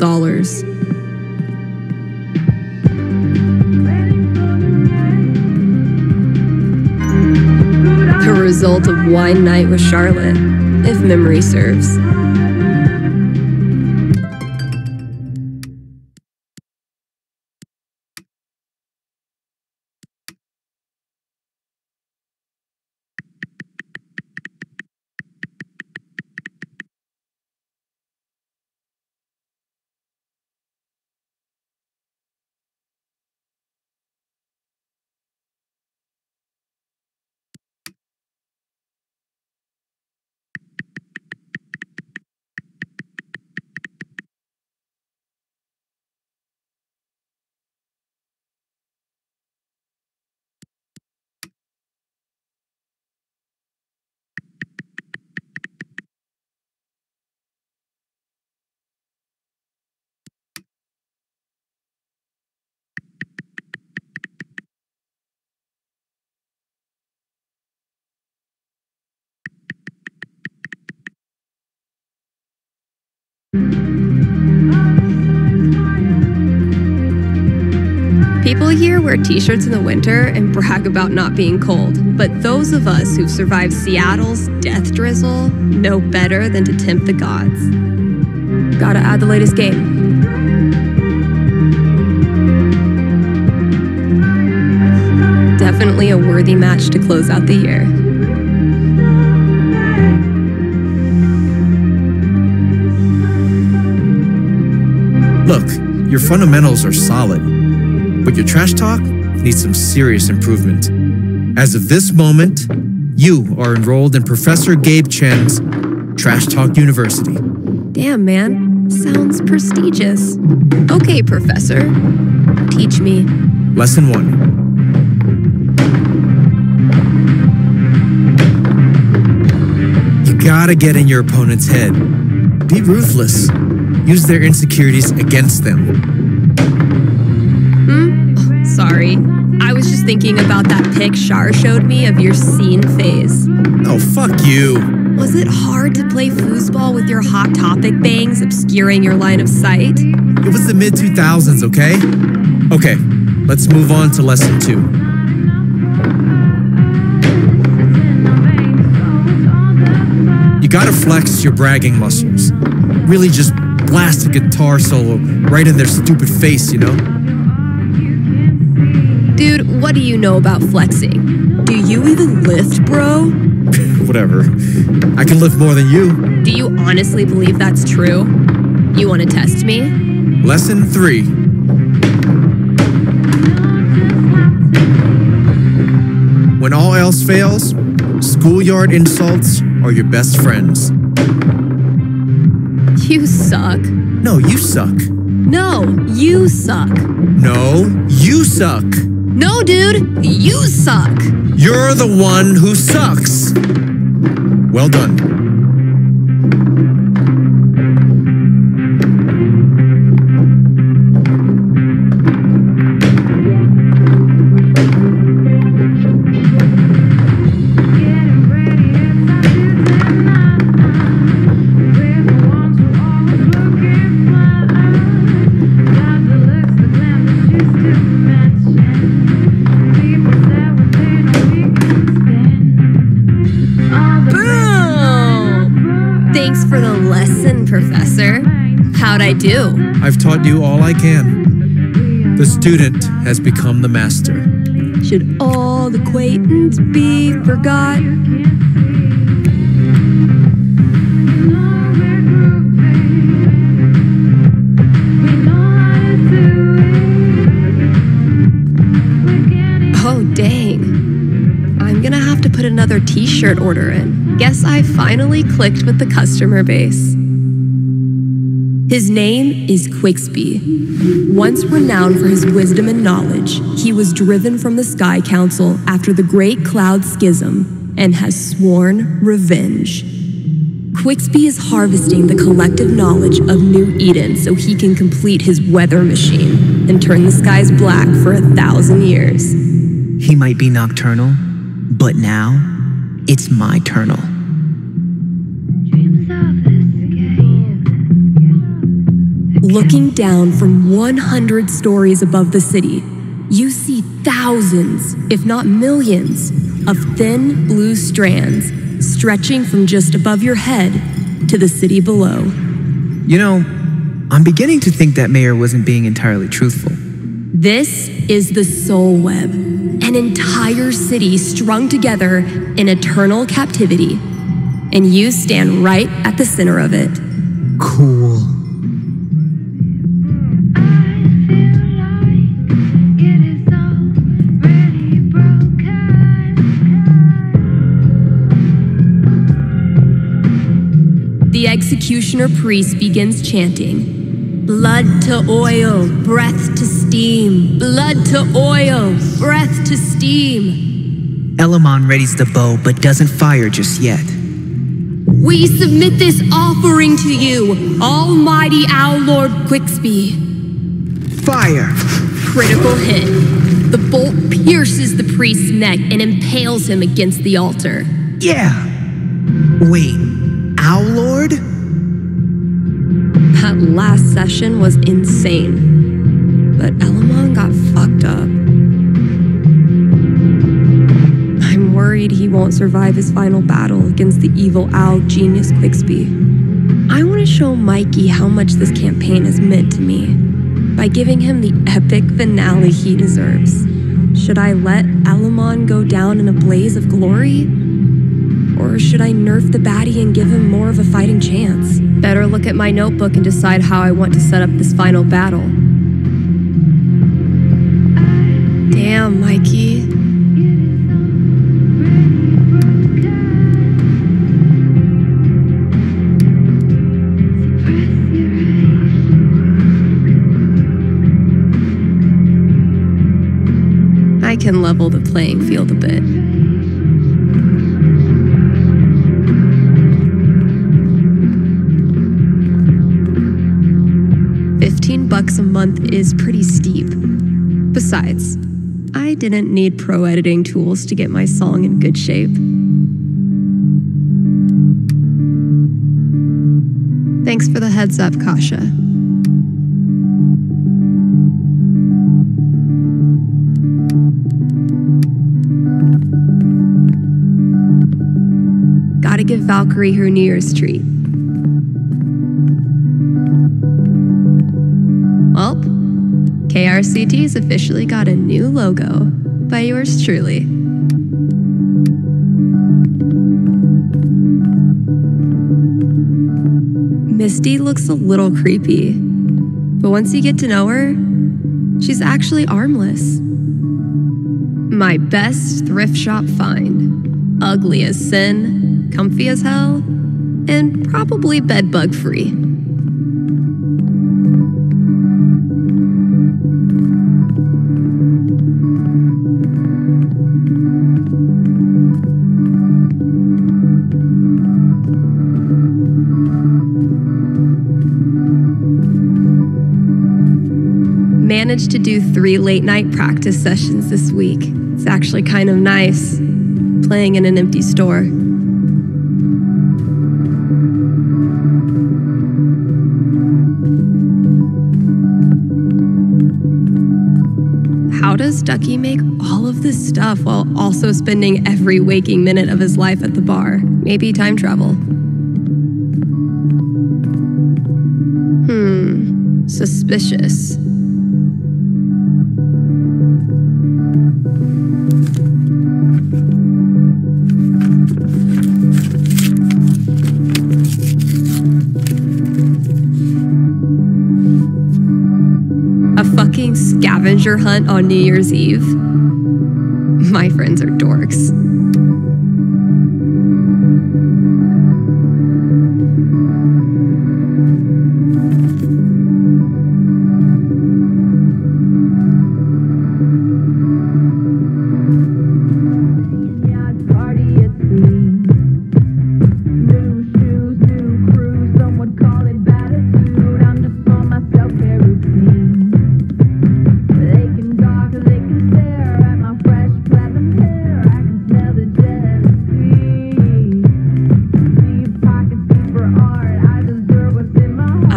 The result of wine night with Charlotte, if memory serves. People here wear t-shirts in the winter and brag about not being cold, but those of us who've survived Seattle's death drizzle know better than to tempt the gods. Gotta add the latest game. Definitely a worthy match to close out the year. Look, your fundamentals are solid, but your trash talk needs some serious improvement. As of this moment, you are enrolled in Professor Gabe Chen's Trash Talk University. Damn, man. Sounds prestigious. Okay, Professor. Teach me. Lesson 1. You gotta get in your opponent's head. Be ruthless. Use their insecurities against them. Sorry. I was just thinking about that pic Shar showed me of your scene phase. Oh, fuck you. Was it hard to play foosball with your Hot Topic bangs obscuring your line of sight? It was the mid-2000s, okay? Okay, let's move on to lesson 2. You gotta flex your bragging muscles. Really just blast a guitar solo right in their stupid face, you know? Dude, what do you know about flexing? Do you even lift, bro? Whatever. I can lift more than you. Do you honestly believe that's true? You want to test me? Lesson 3. When all else fails, schoolyard insults are your best friends. You suck. No, you suck. No, you suck. No, you suck. No, dude, you suck. You're the one who sucks. Well done. Professor. How'd I do? I've taught you all I can. The student has become the master. Should all acquaintance be forgot? Oh, dang. I'm gonna have to put another t-shirt order in. Guess I finally clicked with the customer base. His name is Quixby. Once renowned for his wisdom and knowledge, he was driven from the Sky Council after the Great Cloud Schism and has sworn revenge. Quixby is harvesting the collective knowledge of New Eden so he can complete his weather machine and turn the skies black for 1,000 years. He might be nocturnal, but now it's my turnal. Dreams of Looking down from 100 stories above the city, you see thousands, if not millions, of thin blue strands stretching from just above your head to the city below. You know, I'm beginning to think that mayor wasn't being entirely truthful. This is the Soul Web, an entire city strung together in eternal captivity, and you stand right at the center of it. Cool. The executioner priest begins chanting, "Blood to oil, breath to steam. Blood to oil, breath to steam." Elamon readies the bow but doesn't fire just yet. "We submit this offering to you, Almighty Owl Lord Quicksby." Fire! Critical hit. The bolt pierces the priest's neck and impales him against the altar. Yeah! Wait, Owl Lord? That last session was insane, but Elamon got fucked up. I'm worried he won't survive his final battle against the evil owl genius Quicksby. I want to show Mikey how much this campaign has meant to me by giving him the epic finale he deserves. Should I let Elamon go down in a blaze of glory? Or should I nerf the baddie and give him more of a fighting chance? Better look at my notebook and decide how I want to set up this final battle. Damn, Mikey. I can level the playing field a bit. $15 a month is pretty steep. Besides, I didn't need pro editing tools to get my song in good shape. Thanks for the heads up, Kasha. Gotta give Valkyrie her New Year's treat. Well, KRCT's officially got a new logo by yours truly. Misty looks a little creepy, but once you get to know her, she's actually armless. My best thrift shop find. Ugly as sin, comfy as hell, and probably bedbug free. Managed to do 3 late-night practice sessions this week. It's actually kind of nice, playing in an empty store. How does Ducky make all of this stuff while also spending every waking minute of his life at the bar? Maybe time travel. Suspicious. A fucking scavenger hunt on New Year's Eve? My friends are dorks.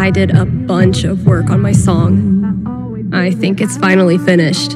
I did a bunch of work on my song. I think it's finally finished.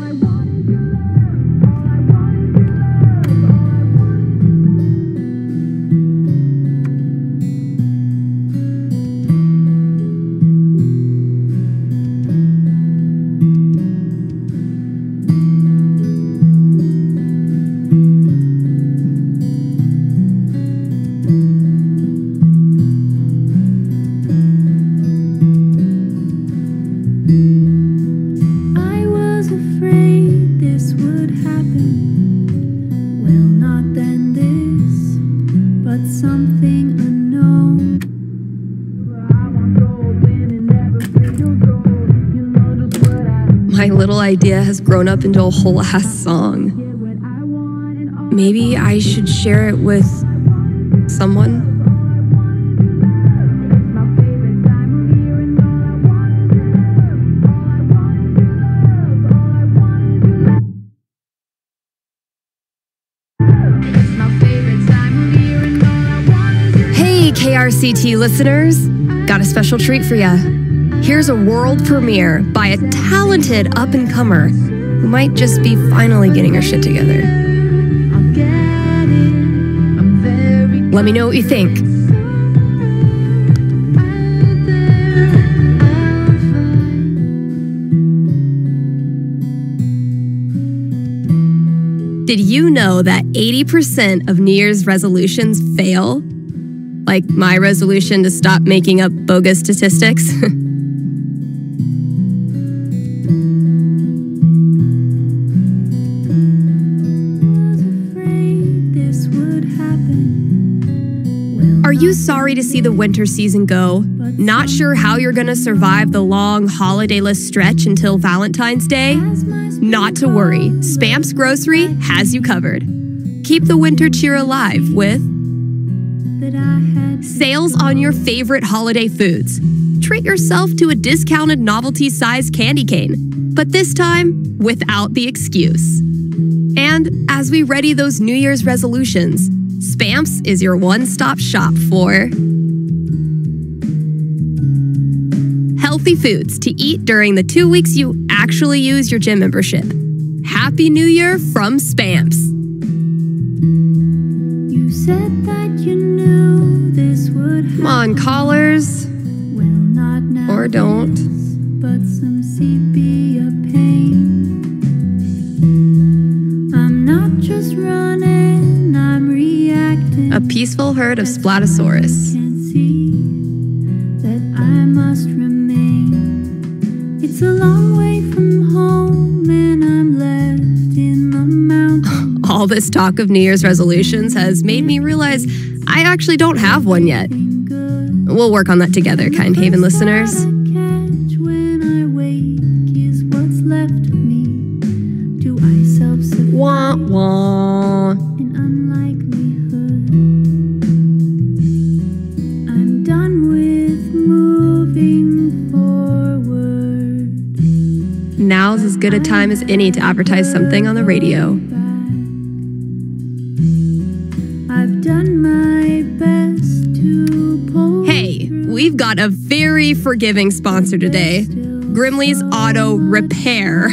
My little idea has grown up into a whole ass song. Maybe I should share it with someone? Hey, KRCT listeners! Got a special treat for ya. Here's a world premiere by a talented up-and-comer who might just be finally getting her shit together. Let me know what you think. Did you know that 80% of New Year's resolutions fail? Like my resolution to stop making up bogus statistics? Are you sorry to see the winter season go? Not sure how you're gonna survive the long holidayless stretch until Valentine's Day? Not to worry, Spam's Grocery has you covered. Keep the winter cheer alive with sales on your favorite holiday foods. Treat yourself to a discounted novelty-sized candy cane, but this time without the excuse. And as we ready those New Year's resolutions, Spamps is your one-stop shop for healthy foods to eat during the 2 weeks you actually use your gym membership. Happy New Year from Spamps. You said that you knew this would happen. Come on, callers. Well, not now, or don't. But some sepia pain. I'm not just running, I'm reacting. A peaceful herd of Splatosaurus. Can't see that I must remain. It's a long way from home, and I'm left in the mountains. All this talk of New Year's resolutions has made me realize I actually don't have one yet. We'll work on that together, Kind Haven listeners. Catch when I wake is what's left of me. Do I self-suffice Wah, wah. in unlikelihood? I'm done with moving forward. Now's as good a time as any to advertise something on the radio. I've done my best to pull. Hey, we've got a very forgiving sponsor today. Grimley's Auto Repair,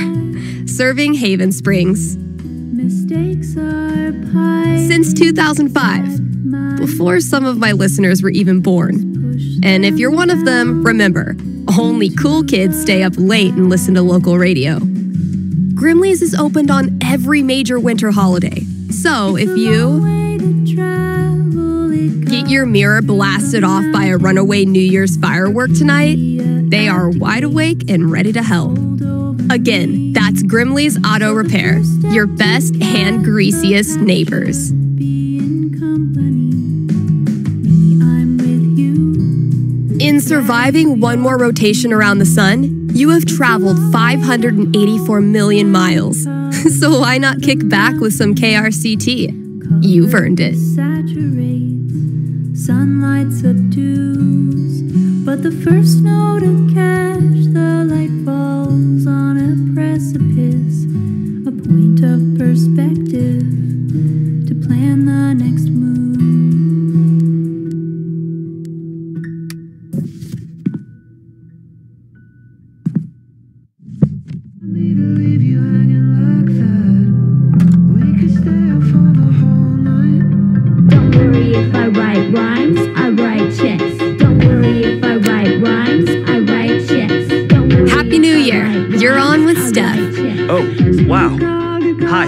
serving Haven Springs. Mistakes are pie. Since 2005, before some of my listeners were even born. And if you're one of them, remember, only cool kids stay up late and listen to local radio. Grimley's is opened on every major winter holiday. So if you get your mirror blasted off by a runaway New Year's firework tonight, they are wide awake and ready to help. Again, that's Grimley's Auto Repair, your best and greasiest neighbors. In surviving one more rotation around the sun, you have traveled 584 million miles. So why not kick back with some KRCT? You've earned it. Sunlight subdues, but the first note to catch the light falls on a precipice, a point of perspective to plan the next move. write rhymes, I write checks. Don't worry if I write rhymes, I write checks. Don't worry. Happy New Year. You're on with Steph. Oh, wow. Hi.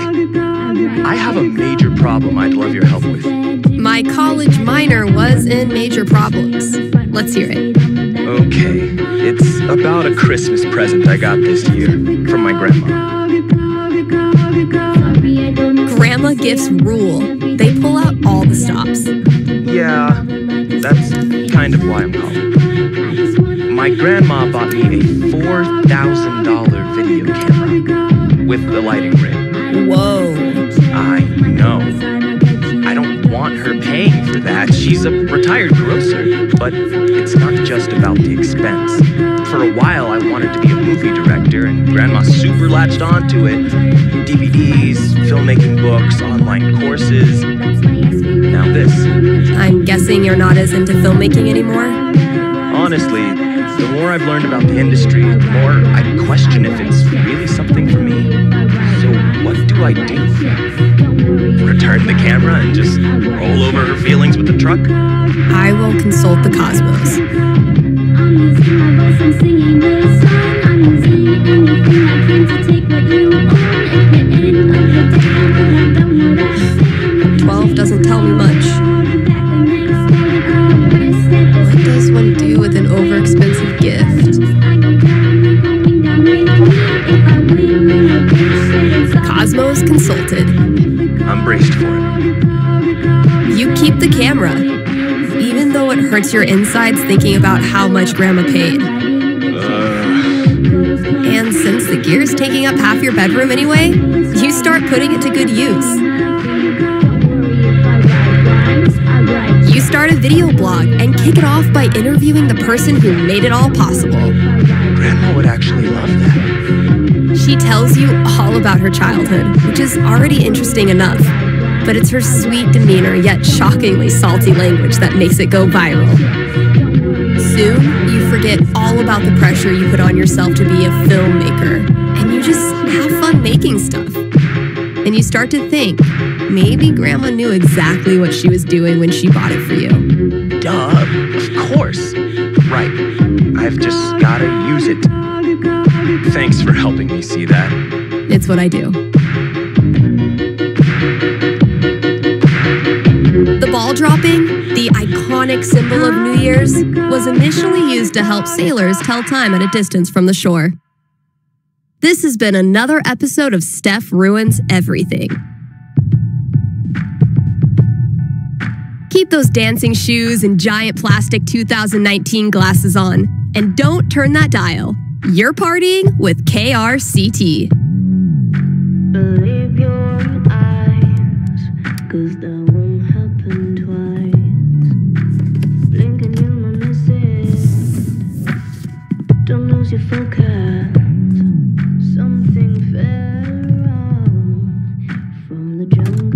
I have a major problem I'd love your help with. My college minor was in major problems. Let's hear it. Okay, it's about a Christmas present I got this year from my grandma. Grandma gifts rule. They pull out all the stops. Yeah, that's kind of why I'm calling. My grandma bought me a $4,000 video camera with the lighting rig. Whoa. I know. I don't want her paying for that. She's a retired grocer. But it's not just about the expense. For a while, I wanted to be a movie director, and Grandma super latched onto it. DVDs, filmmaking books, online courses. Now this. I'm guessing you're not as into filmmaking anymore? Honestly, the more I've learned about the industry, the more I question if it's really something for me. So what do I do? Return the camera and just roll over her feelings with the truck? I will consult the cosmos. 12 doesn't tell me much. What does one do with an overexpensive gift? Cosmos consulted. I'm braced for it. You keep the camera, even though it hurts your insides thinking about how much Grandma paid. And since the gear's taking up half your bedroom anyway, you start putting it to good use. You start a video blog and kick it off by interviewing the person who made it all possible. Grandma would actually love that. She tells you all about her childhood, which is already interesting enough. But it's her sweet demeanor yet shockingly salty language that makes it go viral. Soon, you forget all about the pressure you put on yourself to be a filmmaker, and you just have fun making stuff. And you start to think, maybe Grandma knew exactly what she was doing when she bought it for you. Duh, of course. Right, I've just gotta use it. Thanks for helping me see that. It's what I do. The ball dropping, the iconic symbol of New Year's, was initially used to help sailors tell time at a distance from the shore. This has been another episode of Steph Ruins Everything. Keep those dancing shoes and giant plastic 2019 glasses on, and don't turn that dial. You're partying with KRCT. Believe your eyes, 'cause that won't happen twice. Blink and you might miss it. Don't lose your focus. Something fell wrong from the jungle.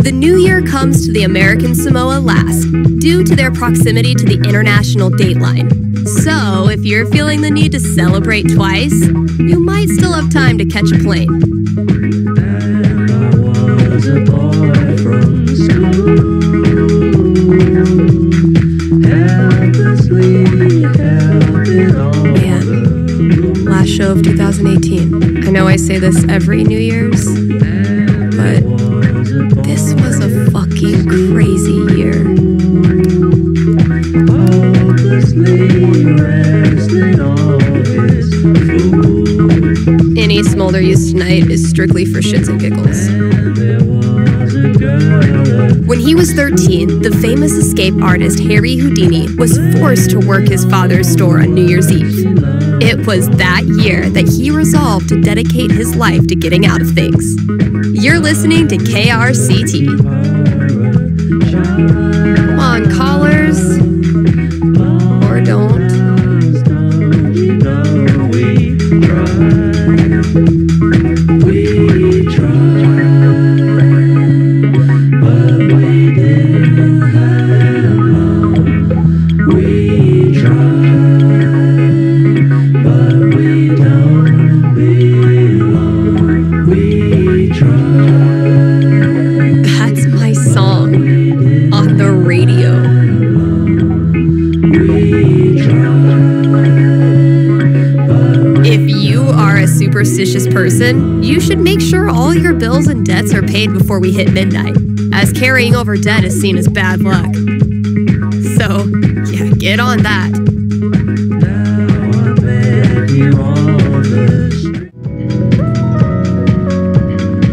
The new year comes to the American Samoa last, due to their proximity to the international dateline. So, if you're feeling the need to celebrate twice, you might still have time to catch a plane. Man, last show of 2018. I know I say this every New Year's, but this was a fucking crazy year. Any smolder used tonight is strictly for shits and giggles. When he was 13, the famous escape artist Harry Houdini was forced to work his father's store on New Year's Eve. It was that year that he resolved to dedicate his life to getting out of things. You're listening to KRCT. Come on, callers. Or don't. superstitious person, you should make sure all your bills and debts are paid before we hit midnight, as carrying over debt is seen as bad luck. So, yeah, get on that.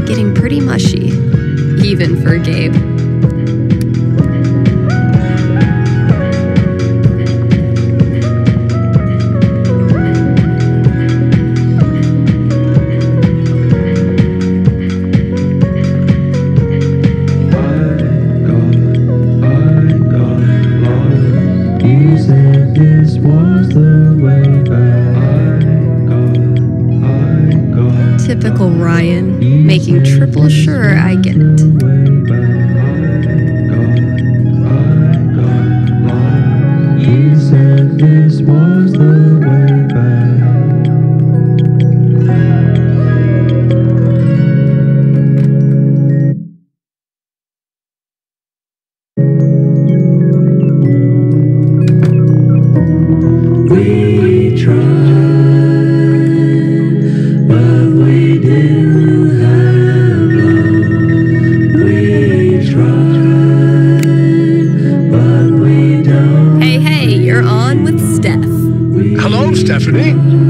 Getting pretty mushy, even for Gabe. Typical Ryan, making triple sure I get it.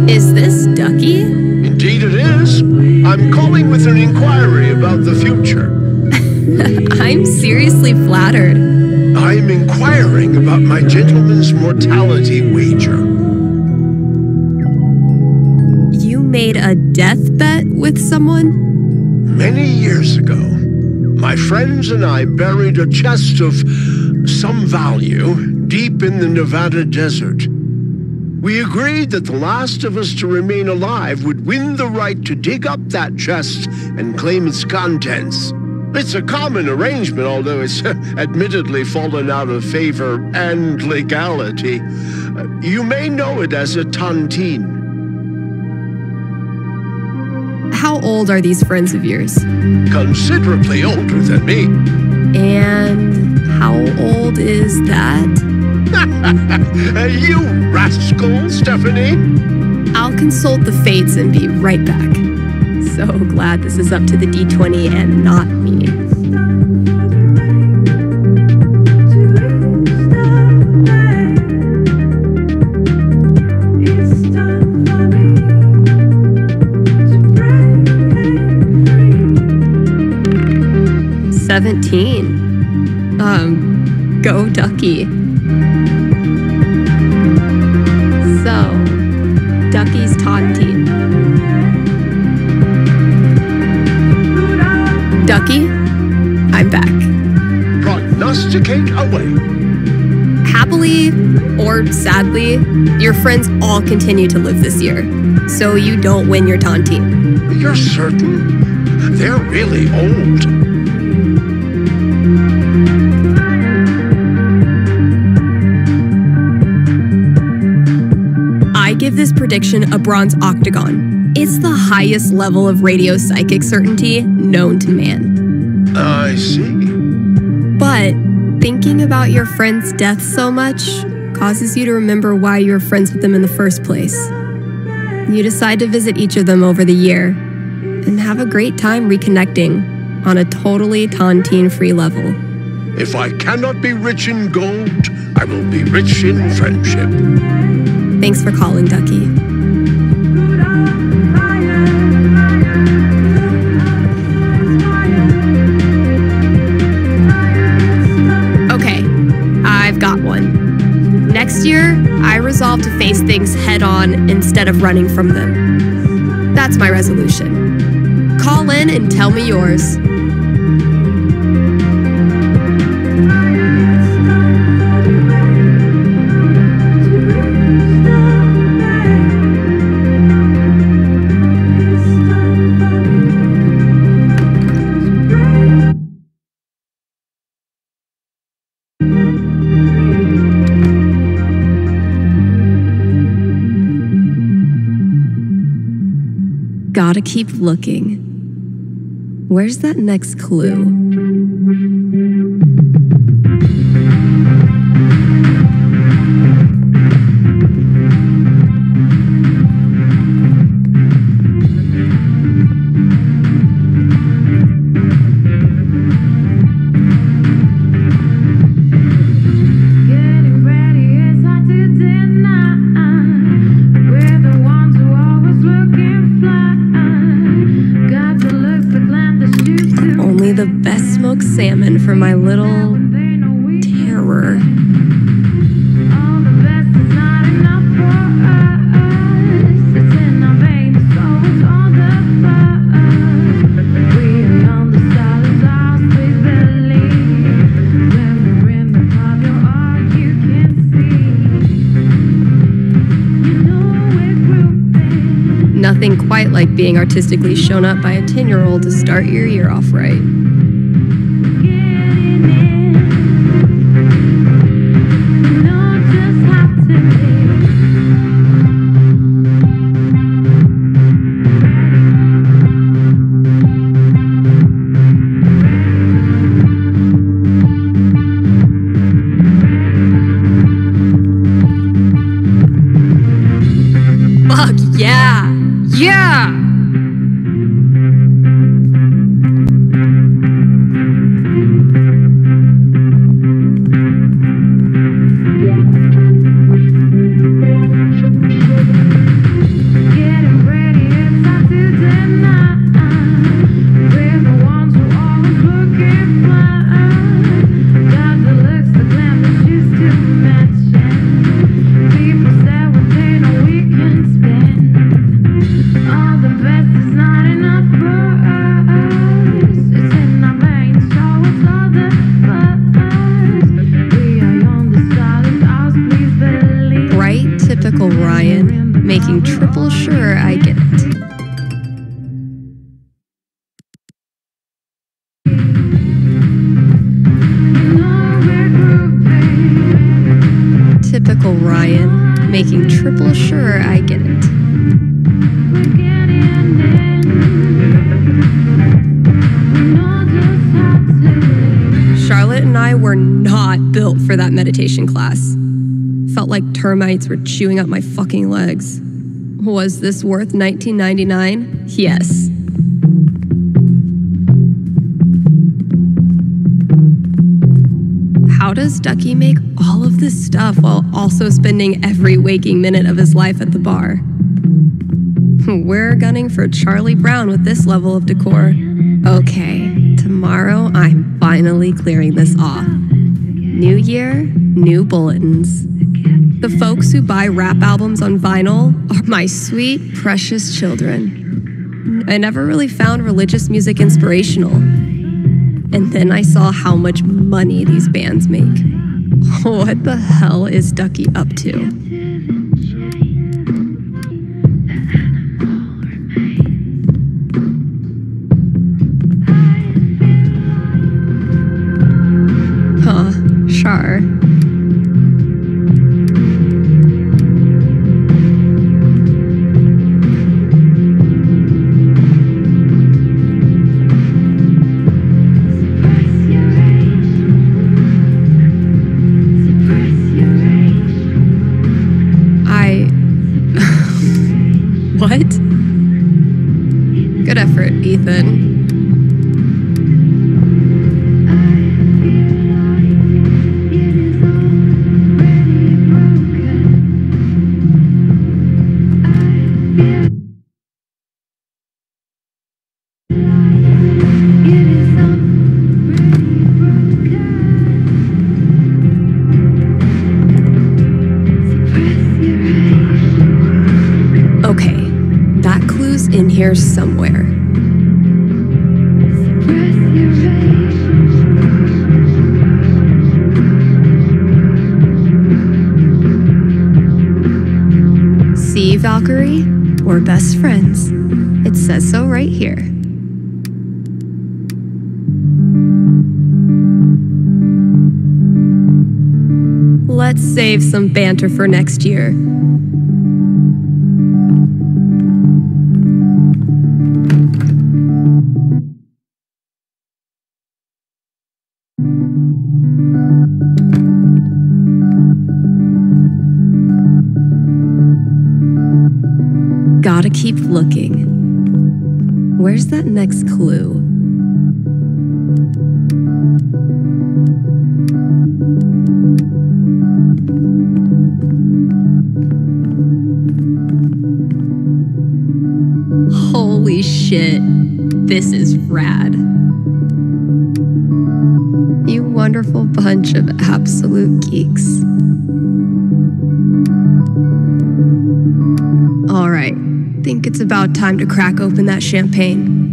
Is this Ducky? Indeed it is. I'm calling with an inquiry about the future. I'm seriously flattered. I'm inquiring about my gentleman's mortality wager. You made a death bet with someone? Many years ago, my friends and I buried a chest of some value deep in the Nevada desert. We agreed that the last of us to remain alive would win the right to dig up that chest and claim its contents. It's a common arrangement, although it's admittedly fallen out of favor and legality. You may know it as a tontine. How old are these friends of yours? Considerably older than me. And how old is that? You rascal, Stephanie. I'll consult the fates and be right back. So glad this is up to the D20 and not me. Go Ducky. So, Ducky's tontine. Ducky, I'm back. Prognosticate away. Happily or sadly, your friends all continue to live this year, so you don't win your tontine. You're certain? They're really old. I give this prediction a bronze octagon. It's the highest level of radio psychic certainty known to man. I see. But thinking about your friend's death so much causes you to remember why you were friends with them in the first place. You decide to visit each of them over the year and have a great time reconnecting on a totally tontine-free level. If I cannot be rich in gold, I will be rich in friendship. Thanks for calling, Ducky. Okay, I've got one. Next year, I resolve to face things head-on instead of running from them. That's my resolution. Call in and tell me yours. Gotta keep looking. Where's that next clue? salmon for my little terror. Nothing quite like being artistically shown up by a 10-year-old to start your year off right. Fuck yeah! Yeah! Typical Ryan, making triple sure I get it. Typical Ryan, making triple sure I get it. Charlotte and I were not built for that meditation class. Felt like termites were chewing up my fucking legs. Was this worth $19.99? Yes. How does Ducky make all of this stuff while also spending every waking minute of his life at the bar? We're gunning for Charlie Brown with this level of decor. Okay, tomorrow I'm finally clearing this off. New year, new bulletins. The folks who buy rap albums on vinyl are my sweet, precious children. I never really found religious music inspirational. And then I saw how much money these bands make. What the hell is Ducky up to? Huh, sure. What? Good effort, Ethan. In here somewhere. See, Valkyrie? We're best friends. It says so right here. Let's save some banter for next year. Gotta keep looking. Where's that next clue? Holy shit, this is rad. wonderful bunch of absolute geeks. All right, think it's about time to crack open that champagne.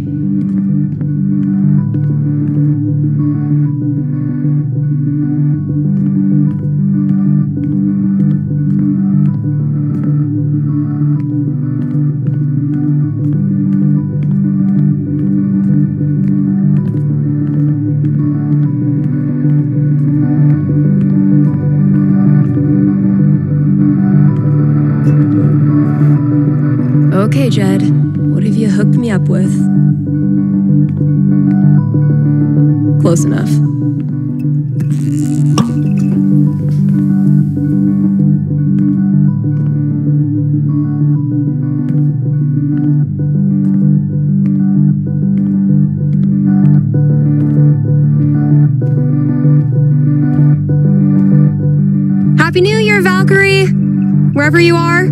Okay, Jed, what have you hooked me up with? Close enough. Happy New Year, Valkyrie! Wherever you are.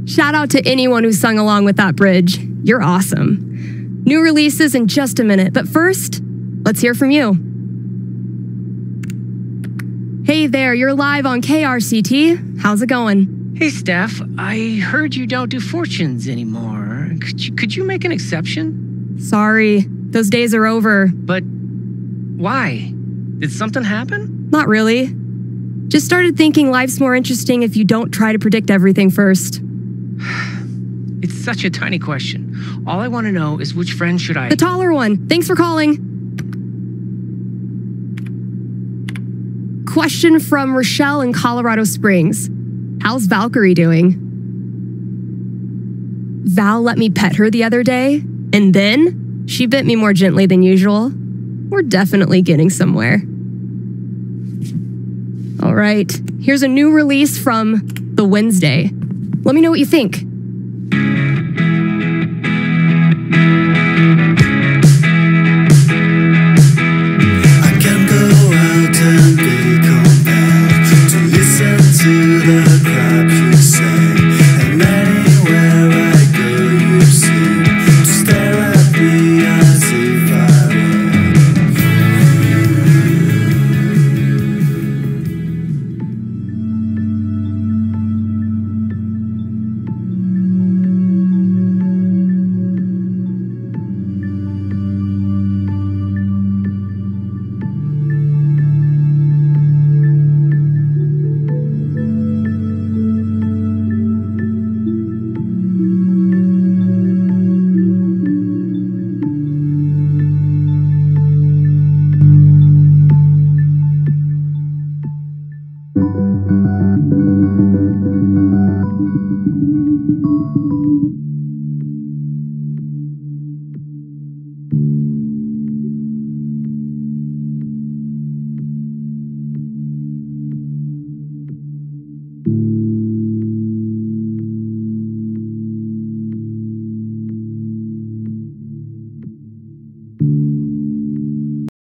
Shout out to anyone who sung along with that bridge. You're awesome. New releases in just a minute, but first, let's hear from you. Hey there, you're live on KRCT. How's it going? Hey, Steph, I heard you don't do fortunes anymore. Could you make an exception? Sorry, those days are over. But why? Did something happen? Not really. Just started thinking life's more interesting if you don't try to predict everything first. It's such a tiny question. All I want to know is which friend should I... The taller one. Thanks for calling. Question from Rochelle in Colorado Springs. How's Valkyrie doing? Val let me pet her the other day, and then she bit me more gently than usual. We're definitely getting somewhere. All right, here's a new release from The Wednesday. Let me know what you think. I can go out and be compelled to listen to the crap you say, and anywhere I go you seem to stare at me as if I